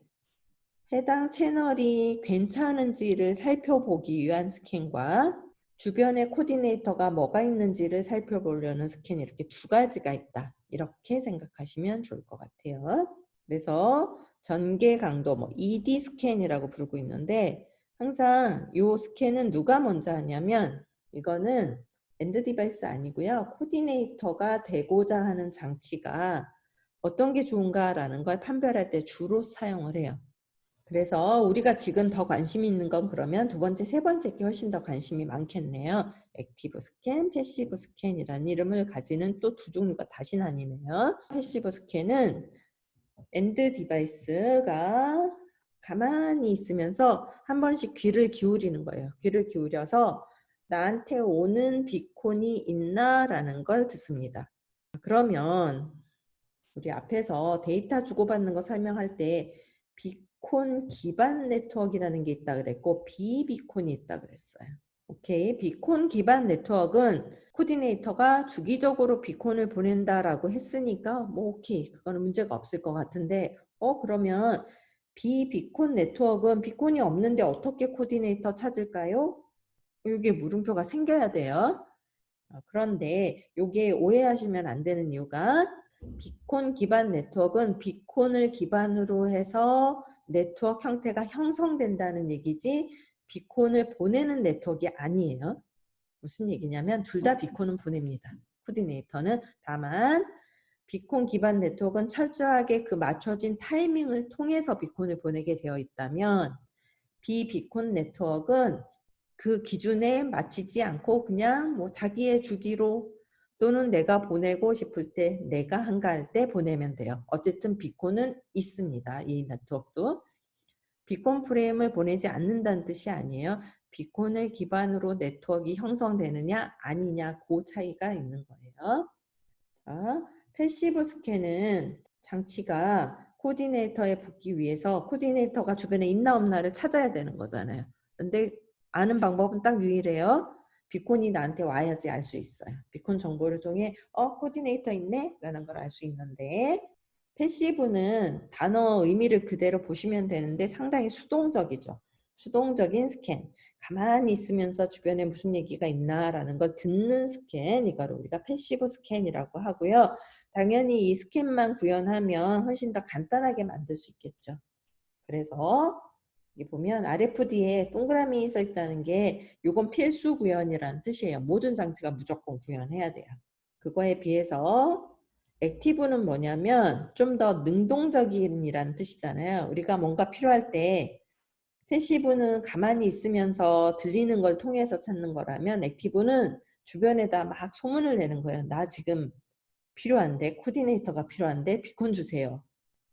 해당 채널이 괜찮은지를 살펴보기 위한 스캔과 주변에 코디네이터가 뭐가 있는지를 살펴보려는 스캔 이렇게 두 가지가 있다. 이렇게 생각하시면 좋을 것 같아요. 그래서 전개 강도 ED 스캔이라고 부르고 있는데 항상 이 스캔은 누가 먼저 하냐면 이거는 엔드 디바이스 아니고요. 코디네이터가 되고자 하는 장치가 어떤 게 좋은가라는 걸 판별할 때 주로 사용을 해요. 그래서 우리가 지금 더 관심이 있는 건 그러면 두 번째, 세 번째 게 훨씬 더 관심이 많겠네요. 액티브 스캔, 패시브 스캔이라는 이름을 가지는 또 두 종류가 다시 나뉘네요. 패시브 스캔은 엔드 디바이스가 가만히 있으면서 한 번씩 귀를 기울이는 거예요. 귀를 기울여서 나한테 오는 비콘이 있나? 라는 걸 듣습니다. 그러면 우리 앞에서 데이터 주고받는 거 설명할 때 비콘 기반 네트워크라는 게 있다 그랬고 비비콘이 있다 그랬어요. 오케이. 비콘 기반 네트워크는 코디네이터가 주기적으로 비콘을 보낸다라고 했으니까 오케이. 그거는 문제가 없을 것 같은데 그러면 비비콘 네트워크는 비콘이 없는데 어떻게 코디네이터 찾을까요? 이게 물음표가 생겨야 돼요. 그런데 이게 오해하시면 안 되는 이유가 비콘 기반 네트워크는 비콘을 기반으로 해서 네트워크 형태가 형성된다는 얘기지 비콘을 보내는 네트워크가 아니에요. 무슨 얘기냐면 둘 다 비콘은 보냅니다. 코디네이터는 다만 비콘 기반 네트워크는 철저하게 그 맞춰진 타이밍을 통해서 비콘을 보내게 되어 있다면 비비콘 네트워크는 그 기준에 맞추지 않고 그냥 자기의 주기로 또는 내가 보내고 싶을 때 내가 한가할 때 보내면 돼요. 어쨌든 비콘은 있습니다. 이 네트워크도. 비콘 프레임을 보내지 않는다는 뜻이 아니에요. 비콘을 기반으로 네트워크가 형성되느냐 아니냐 그 차이가 있는 거예요. 자, 패시브 스캔은 장치가 코디네이터에 붙기 위해서 코디네이터가 주변에 있나 없나를 찾아야 되는 거잖아요. 근데 아는 방법은 딱 유일해요. 비콘이 나한테 와야지 알 수 있어요. 비콘 정보를 통해 코디네이터 있네? 라는 걸 알 수 있는데 패시브는 단어 의미를 그대로 보시면 되는데 상당히 수동적이죠. 수동적인 스캔. 가만히 있으면서 주변에 무슨 얘기가 있나라는 걸 듣는 스캔, 이걸 우리가 패시브 스캔이라고 하고요. 당연히 이 스캔만 구현하면 훨씬 더 간단하게 만들 수 있겠죠. 그래서 여기 보면 RFD에 동그라미 써 있다는 게 이건 필수 구현이라는 뜻이에요. 모든 장치가 무조건 구현해야 돼요. 그거에 비해서 액티브는 뭐냐면 좀 더 능동적인이라는 뜻이잖아요. 우리가 뭔가 필요할 때 패시브는 가만히 있으면서 들리는 걸 통해서 찾는 거라면 액티브는 주변에다 막 소문을 내는 거예요. 나 지금 필요한데 코디네이터가 필요한데 비콘 주세요.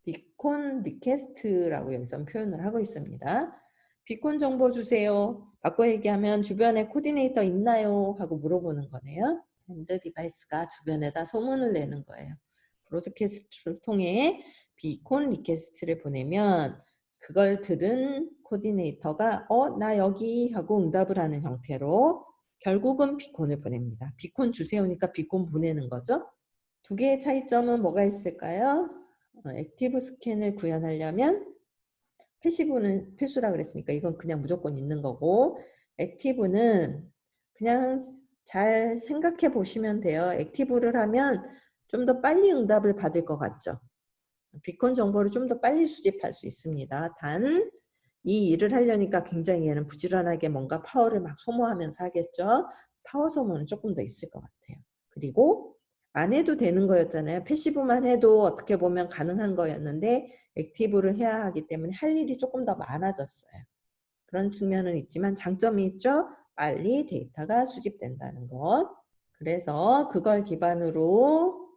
비콘 리퀘스트라고 여기서 표현을 하고 있습니다. 비콘 정보 주세요. 바꿔 얘기하면 주변에 코디네이터 있나요? 하고 물어보는 거네요. 핸드 디바이스가 주변에다 소문을 내는 거예요. 브로드캐스트를 통해 비콘 리퀘스트를 보내면 그걸 들은 코디네이터가 나 여기 하고 응답을 하는 형태로 결국은 비콘을 보냅니다. 비콘 주세요니까 비콘 보내는 거죠. 두 개의 차이점은 뭐가 있을까요? 액티브 스캔을 구현하려면 패시브는 필수라 그랬으니까 이건 그냥 무조건 있는 거고 액티브는 그냥 잘 생각해 보시면 돼요. 액티브를 하면 좀 더 빨리 응답을 받을 것 같죠. 비콘 정보를 좀 더 빨리 수집할 수 있습니다. 단 이 일을 하려니까 굉장히 얘는 부지런하게 뭔가 파워를 막 소모하면서 하겠죠. 파워 소모는 조금 더 있을 것 같아요. 그리고 안 해도 되는 거였잖아요. 패시브만 해도 어떻게 보면 가능한 거였는데 액티브를 해야 하기 때문에 할 일이 조금 더 많아졌어요. 그런 측면은 있지만 장점이 있죠. 빨리 데이터가 수집된다는 것. 그래서 그걸 기반으로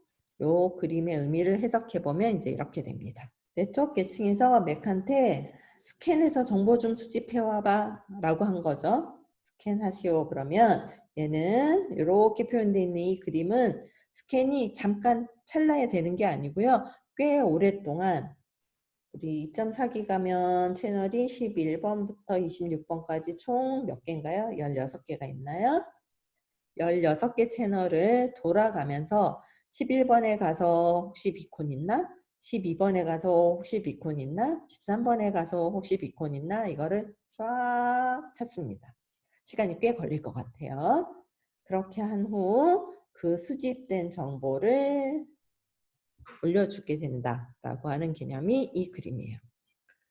요 그림의 의미를 해석해 보면 이제 이렇게 됩니다. 네트워크 계층에서 맥한테 스캔해서 정보 좀 수집해 와봐 라고 한 거죠. 스캔하시오. 그러면 얘는 이렇게 표현되어 있는 이 그림은 스캔이 잠깐 찰나에 되는 게 아니고요. 꽤 오랫동안 우리 2.4기 가면 채널이 11번부터 26번까지 총 몇 개인가요? 16개가 있나요? 16개 채널을 돌아가면서 11번에 가서 혹시 비콘 있나? 12번에 가서 혹시 비콘 있나? 13번에 가서 혹시 비콘 있나? 이거를 쫙 찾습니다. 시간이 꽤 걸릴 것 같아요. 그렇게 한 후 그 수집된 정보를 올려주게 된다라고 하는 개념이 이 그림이에요.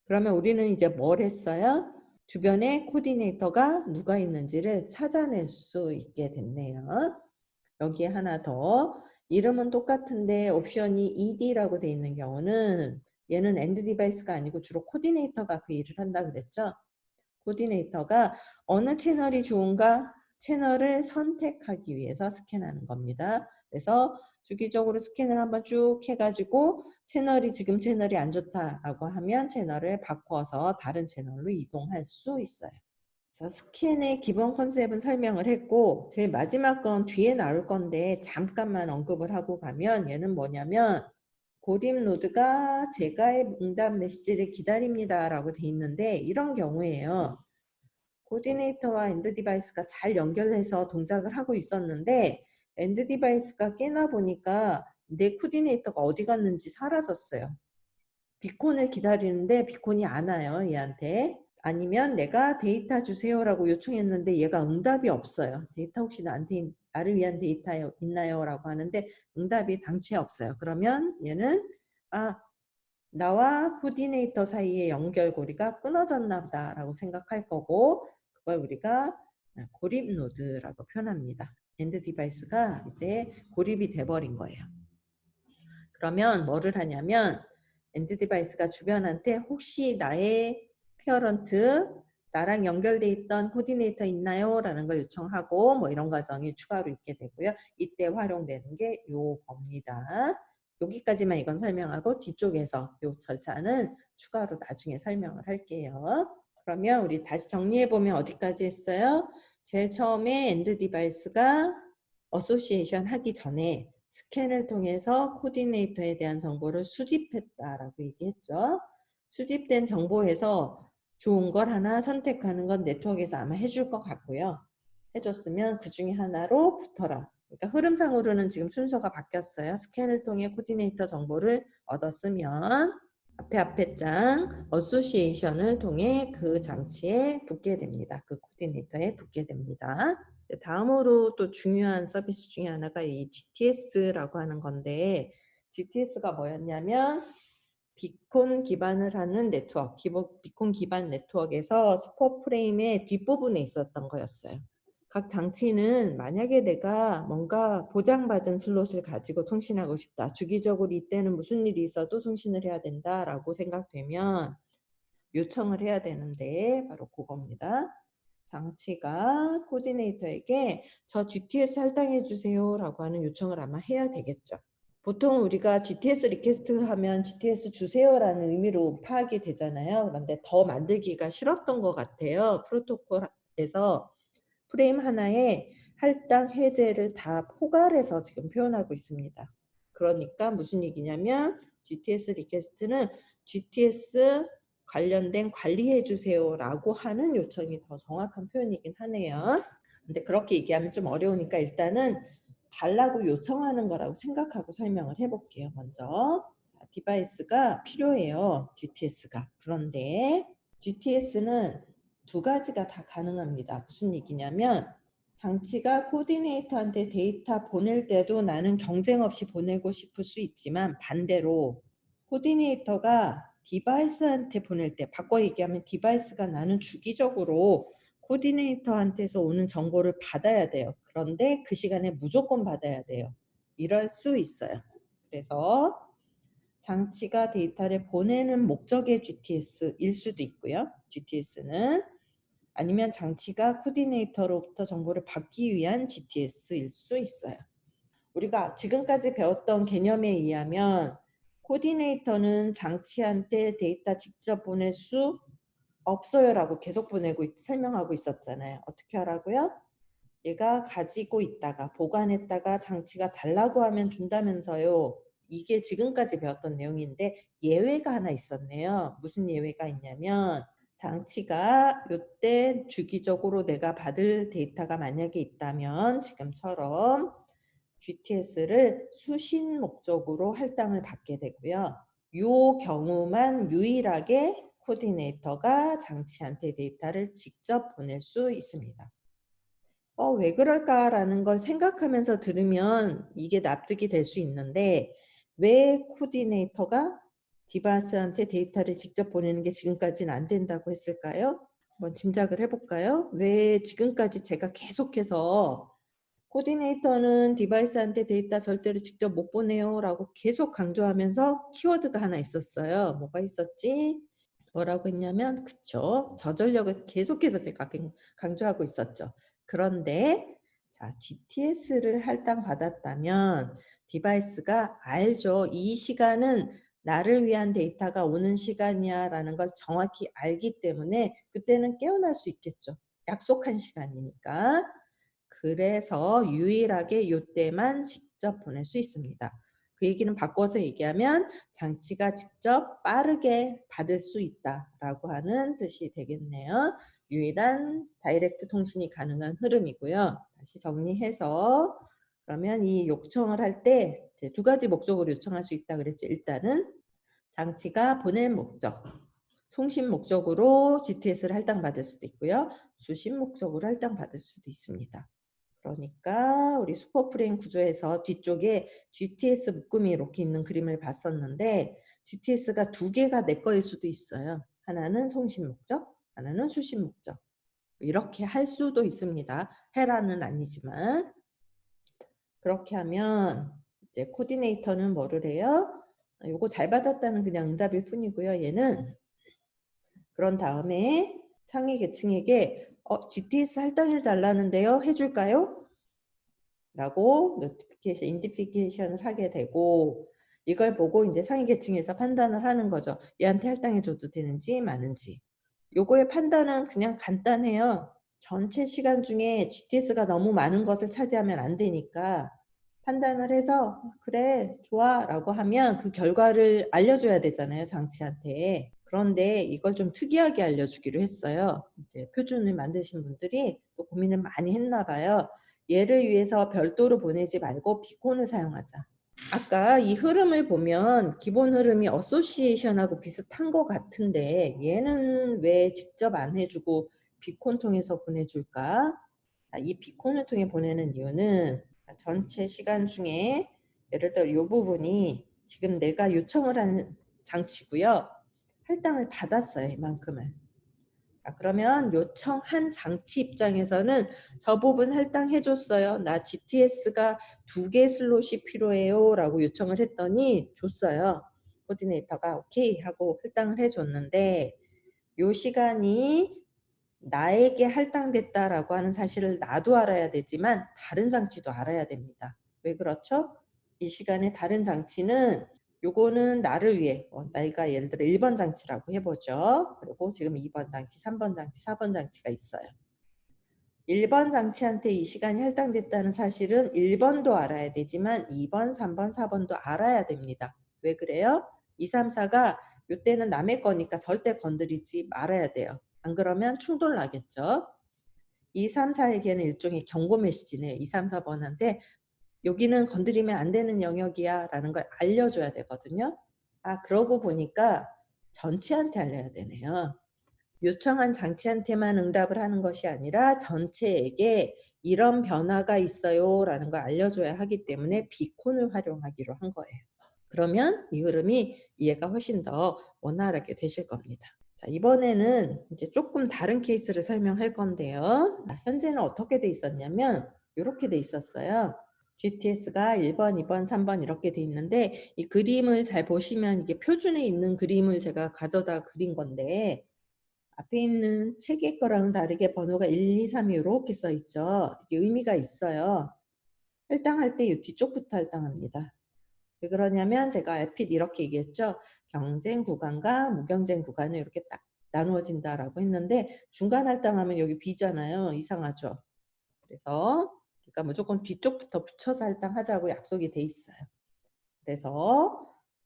그러면 우리는 이제 뭘 했어요? 주변에 코디네이터가 누가 있는지를 찾아낼 수 있게 됐네요. 여기에 하나 더, 이름은 똑같은데 옵션이 ED라고 되어 있는 경우는 얘는 엔드 디바이스가 아니고 주로 코디네이터가 그 일을 한다 그랬죠. 코디네이터가 어느 채널이 좋은가 채널을 선택하기 위해서 스캔하는 겁니다. 그래서 주기적으로 스캔을 한번 쭉 해가지고 지금 채널이 안 좋다라고 하면 채널을 바꿔서 다른 채널로 이동할 수 있어요. 그래서 스캔의 기본 컨셉은 설명을 했고 제일 마지막 건 뒤에 나올 건데 잠깐만 언급을 하고 가면 얘는 뭐냐면 고립 노드가 제가의 응답 메시지를 기다립니다 라고 돼 있는데 이런 경우에요. 코디네이터와 엔드 디바이스가 잘 연결해서 동작을 하고 있었는데 엔드 디바이스가 깨나 보니까 내 코디네이터가 어디 갔는지 사라졌어요. 비콘을 기다리는데 비콘이 안 와요, 얘한테. 아니면 내가 데이터 주세요라고 요청했는데 얘가 응답이 없어요. 데이터 혹시 나를 위한 데이터 있나요? 라고 하는데 응답이 당최 없어요. 그러면 얘는 나와 코디네이터 사이의 연결고리가 끊어졌나 보다라고 생각할 거고 그걸 우리가 고립 노드라고 표현합니다. 엔드 디바이스가 이제 고립이 돼버린 거예요. 그러면 뭐를 하냐면 엔드 디바이스가 주변한테 혹시 나의 페어런트 나랑 연결돼 있던 코디네이터 있나요? 라는 걸 요청하고 뭐 이런 과정이 추가로 있게 되고요. 이때 활용되는 게 요겁니다. 여기까지만 이건 설명하고 뒤쪽에서 요 절차는 추가로 나중에 설명을 할게요. 그러면 우리 다시 정리해보면 어디까지 했어요? 제일 처음에 엔드 디바이스가 어소시에이션 하기 전에 스캔을 통해서 코디네이터에 대한 정보를 수집했다라고 얘기했죠. 수집된 정보에서 좋은 걸 하나 선택하는 건 네트워크에서 아마 해줄 것 같고요. 해줬으면 그 중에 하나로 붙어라. 그러니까 흐름상으로는 지금 순서가 바뀌었어요. 스캔을 통해 코디네이터 정보를 얻었으면 앞에 장 어소시에이션을 통해 그 장치에 붙게 됩니다. 그 코디네이터에 붙게 됩니다. 다음으로 또 중요한 서비스 중에 하나가 이 GTS라고 하는 건데 GTS가 뭐였냐면 비콘 기반을 하는 네트워크, 비콘 기반 네트워크에서 스포 프레임의 뒷부분에 있었던 거였어요. 각 장치는 만약에 내가 뭔가 보장받은 슬롯을 가지고 통신하고 싶다. 주기적으로 이때는 무슨 일이 있어도 통신을 해야 된다라고 생각되면 요청을 해야 되는데 바로 그겁니다. 장치가 코디네이터에게 저 GTS 할당해 주세요 라고 하는 요청을 아마 해야 되겠죠. 보통 우리가 GTS 리퀘스트 하면 GTS 주세요라는 의미로 파악이 되잖아요. 그런데 더 만들기가 싫었던 것 같아요. 프로토콜에서 프레임 하나에 할당 해제를 다 포괄해서 지금 표현하고 있습니다. 그러니까 무슨 얘기냐면 GTS 리퀘스트는 GTS 관련된 관리해 주세요라고 하는 요청이 더 정확한 표현이긴 하네요. 근데 그렇게 얘기하면 좀 어려우니까 일단은 달라고 요청하는 거라고 생각하고 설명을 해볼게요. 먼저 디바이스가 필요해요. GTS가. 그런데 GTS는 두 가지가 다 가능합니다. 무슨 얘기냐면 장치가 코디네이터한테 데이터 보낼 때도 나는 경쟁 없이 보내고 싶을 수 있지만 반대로 코디네이터가 디바이스한테 보낼 때 바꿔 얘기하면 디바이스가 나는 주기적으로 코디네이터한테서 오는 정보를 받아야 돼요. 그런데 그 시간에 무조건 받아야 돼요. 이럴 수 있어요. 그래서 장치가 데이터를 보내는 목적의 GTS일 수도 있고요. GTS는 아니면 장치가 코디네이터로부터 정보를 받기 위한 GTS일 수 있어요. 우리가 지금까지 배웠던 개념에 의하면 코디네이터는 장치한테 데이터 직접 보낼 수 없어요라고 계속 설명하고 있었잖아요. 어떻게 하라고요? 얘가 가지고 있다가 보관했다가 장치가 달라고 하면 준다면서요. 이게 지금까지 배웠던 내용인데 예외가 하나 있었네요. 무슨 예외가 있냐면 장치가 요때 주기적으로 내가 받을 데이터가 만약에 있다면 지금처럼 GTS를 수신 목적으로 할당을 받게 되고요. 요 경우만 유일하게 코디네이터가 장치한테 데이터를 직접 보낼 수 있습니다. 왜 그럴까라는 걸 생각하면서 들으면 이게 납득이 될 수 있는데 왜 코디네이터가 디바이스한테 데이터를 직접 보내는 게 지금까지는 안 된다고 했을까요? 한번 짐작을 해볼까요? 왜 지금까지 제가 계속해서 코디네이터는 디바이스한테 데이터 절대로 직접 못 보내요 라고 계속 강조하면서 키워드가 하나 있었어요. 뭐가 있었지? 뭐라고 했냐면 그쵸. 저전력을 계속해서 제가 강조하고 있었죠. 그런데 자, GTS를 할당받았다면 디바이스가 알죠. 이 시간은 나를 위한 데이터가 오는 시간이야 라는 걸 정확히 알기 때문에 그때는 깨어날 수 있겠죠. 약속한 시간이니까. 그래서 유일하게 요때만 직접 보낼 수 있습니다. 그 얘기는 바꿔서 얘기하면 장치가 직접 빠르게 받을 수 있다라고 하는 뜻이 되겠네요. 유일한 다이렉트 통신이 가능한 흐름이고요. 다시 정리해서 그러면 이 요청을 할 때 두 가지 목적으로 요청할 수 있다 그랬죠. 일단은 장치가 보낼 목적, 송신 목적으로 GTS를 할당받을 수도 있고요. 수신 목적으로 할당받을 수도 있습니다. 그러니까 우리 슈퍼프레임 구조에서 뒤쪽에 GTS 묶음이 이렇게 있는 그림을 봤었는데 GTS가 두 개가 내 거일 수도 있어요. 하나는 송신 목적, 하나는 수신 목적. 이렇게 할 수도 있습니다. 해라는 아니지만 그렇게 하면 이제 코디네이터는 뭐를 해요? 요거 잘 받았다는 그냥 응답일 뿐이고요. 얘는 그런 다음에 상위 계층에게 GTS 할당을 달라는데요. 해줄까요? 라고 노티피케이션, 인디피케이션을 하게 되고 이걸 보고 이제 상위 계층에서 판단을 하는 거죠. 얘한테 할당해 줘도 되는지 마는지. 요거의 판단은 그냥 간단해요. 전체 시간 중에 GTS가 너무 많은 것을 차지하면 안 되니까 판단을 해서 그래 좋아 라고 하면 그 결과를 알려줘야 되잖아요. 장치한테. 그런데 이걸 좀 특이하게 알려주기로 했어요. 이제 표준을 만드신 분들이 또 고민을 많이 했나 봐요. 얘를 위해서 별도로 보내지 말고 비콘을 사용하자. 아까 이 흐름을 보면 기본 흐름이 어소시에이션하고 비슷한 것 같은데 얘는 왜 직접 안 해주고 비콘 통해서 보내줄까? 이 비콘을 통해 보내는 이유는 전체 시간 중에 예를 들어 이 부분이 지금 내가 요청을 한 장치고요. 할당을 받았어요. 이만큼을. 자, 그러면 요청한 장치 입장에서는 저 부분 할당해줬어요. 나 GTS가 2개 슬롯이 필요해요. 라고 요청을 했더니 줬어요. 코디네이터가 오케이 하고 할당을 해줬는데 요 시간이 나에게 할당됐다라고 하는 사실을 나도 알아야 되지만 다른 장치도 알아야 됩니다. 왜 그렇죠? 이 시간에 다른 장치는 요거는 나를 위해 내가 예를 들어 1번 장치라고 해보죠. 그리고 지금 2번 장치, 3번 장치, 4번 장치가 있어요. 1번 장치한테 이 시간이 할당됐다는 사실은 1번도 알아야 되지만 2번, 3번, 4번도 알아야 됩니다. 왜 그래요? 2, 3, 4가 요때는 남의 거니까 절대 건드리지 말아야 돼요. 안 그러면 충돌 나겠죠. 2, 3, 4에게는 일종의 경고 메시지네요. 2, 3, 4번한테 여기는 건드리면 안 되는 영역이야 라는 걸 알려줘야 되거든요. 그러고 보니까 전체한테 알려야 되네요. 요청한 장치한테만 응답을 하는 것이 아니라 전체에게 이런 변화가 있어요 라는 걸 알려줘야 하기 때문에 비콘을 활용하기로 한 거예요. 그러면 이 흐름이 이해가 훨씬 더 원활하게 되실 겁니다. 자, 이번에는 이제 조금 다른 케이스를 설명할 건데요. 현재는 어떻게 돼 있었냐면 이렇게 돼 있었어요. GTS가 1번, 2번, 3번 이렇게 돼 있는데 이 그림을 잘 보시면 이게 표준에 있는 그림을 제가 가져다 그린 건데 앞에 있는 책의 거랑은 다르게 번호가 1, 2, 3이 이렇게 써 있죠. 이게 의미가 있어요. 할당할 때 이 뒤쪽부터 할당합니다. 왜 그러냐면 제가 에핏 이렇게 얘기했죠. 경쟁 구간과 무경쟁 구간을 이렇게 딱 나누어진다라고 했는데 중간 할당하면 여기 B잖아요. 이상하죠. 그래서 그러니까 무조건 뒤쪽부터 붙여서 할당하자고 약속이 돼 있어요. 그래서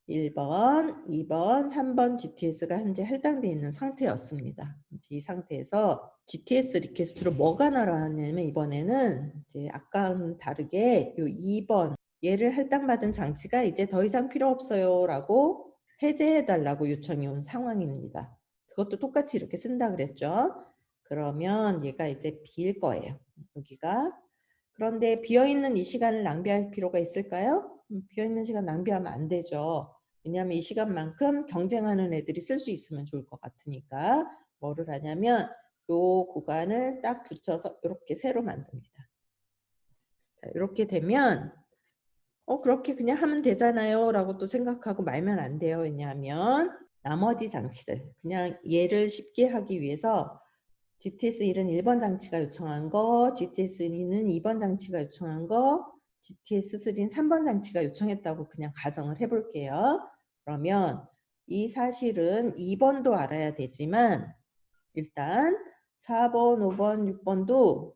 1번, 2번, 3번 GTS가 현재 할당되어 있는 상태였습니다. 이 상태에서 GTS 리퀘스트로 뭐가 날아왔냐면 이번에는 이제 아까와는 다르게 요 2번 얘를 할당받은 장치가 이제 더 이상 필요 없어요 라고 해제해달라고 요청이 온 상황입니다. 그것도 똑같이 이렇게 쓴다 그랬죠. 그러면 얘가 이제 B일 거예요. 여기가. 그런데 비어있는 이 시간을 낭비할 필요가 있을까요? 비어있는 시간 낭비하면 안 되죠. 왜냐하면 이 시간만큼 경쟁하는 애들이 쓸 수 있으면 좋을 것 같으니까 뭐를 하냐면 요 구간을 딱 붙여서 이렇게 새로 만듭니다. 자, 이렇게 되면 그렇게 그냥 하면 되잖아요 라고 또 생각하고 말면 안 돼요. 왜냐하면 나머지 장치들 그냥 얘를 쉽게 하기 위해서 GTS1은 1번 장치가 요청한 거, GTS2는 2번 장치가 요청한 거, GTS3는 3번 장치가 요청했다고 그냥 가정을 해볼게요. 그러면 이 사실은 2번도 알아야 되지만 일단 4번, 5번, 6번도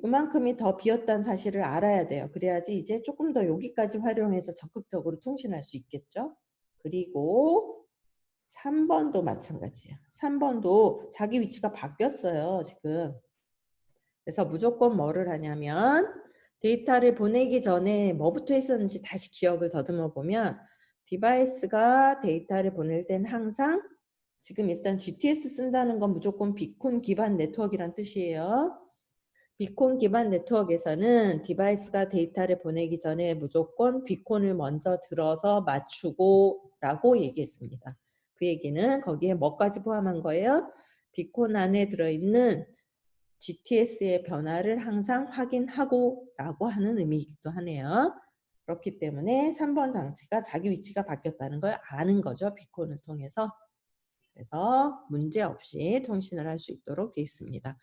이만큼이 더 비었다는 사실을 알아야 돼요. 그래야지 이제 조금 더 여기까지 활용해서 적극적으로 통신할 수 있겠죠. 그리고 3번도 마찬가지예요. 3번도 자기 위치가 바뀌었어요, 지금. 그래서 무조건 뭐를 하냐면 데이터를 보내기 전에 뭐부터 했었는지 다시 기억을 더듬어 보면 디바이스가 데이터를 보낼 땐 항상 지금 일단 GTS 쓴다는 건 무조건 비콘 기반 네트워크란 뜻이에요. 비콘 기반 네트워크에서는 디바이스가 데이터를 보내기 전에 무조건 비콘을 먼저 들어서 맞추고 라고 얘기했습니다. 그 얘기는 거기에 뭐까지 포함한 거예요? 비콘 안에 들어있는 GTS의 변화를 항상 확인하고 라고 하는 의미이기도 하네요. 그렇기 때문에 3번 장치가 자기 위치가 바뀌었다는 걸 아는 거죠. 비콘을 통해서. 그래서 문제없이 통신을 할 수 있도록 되어 있습니다.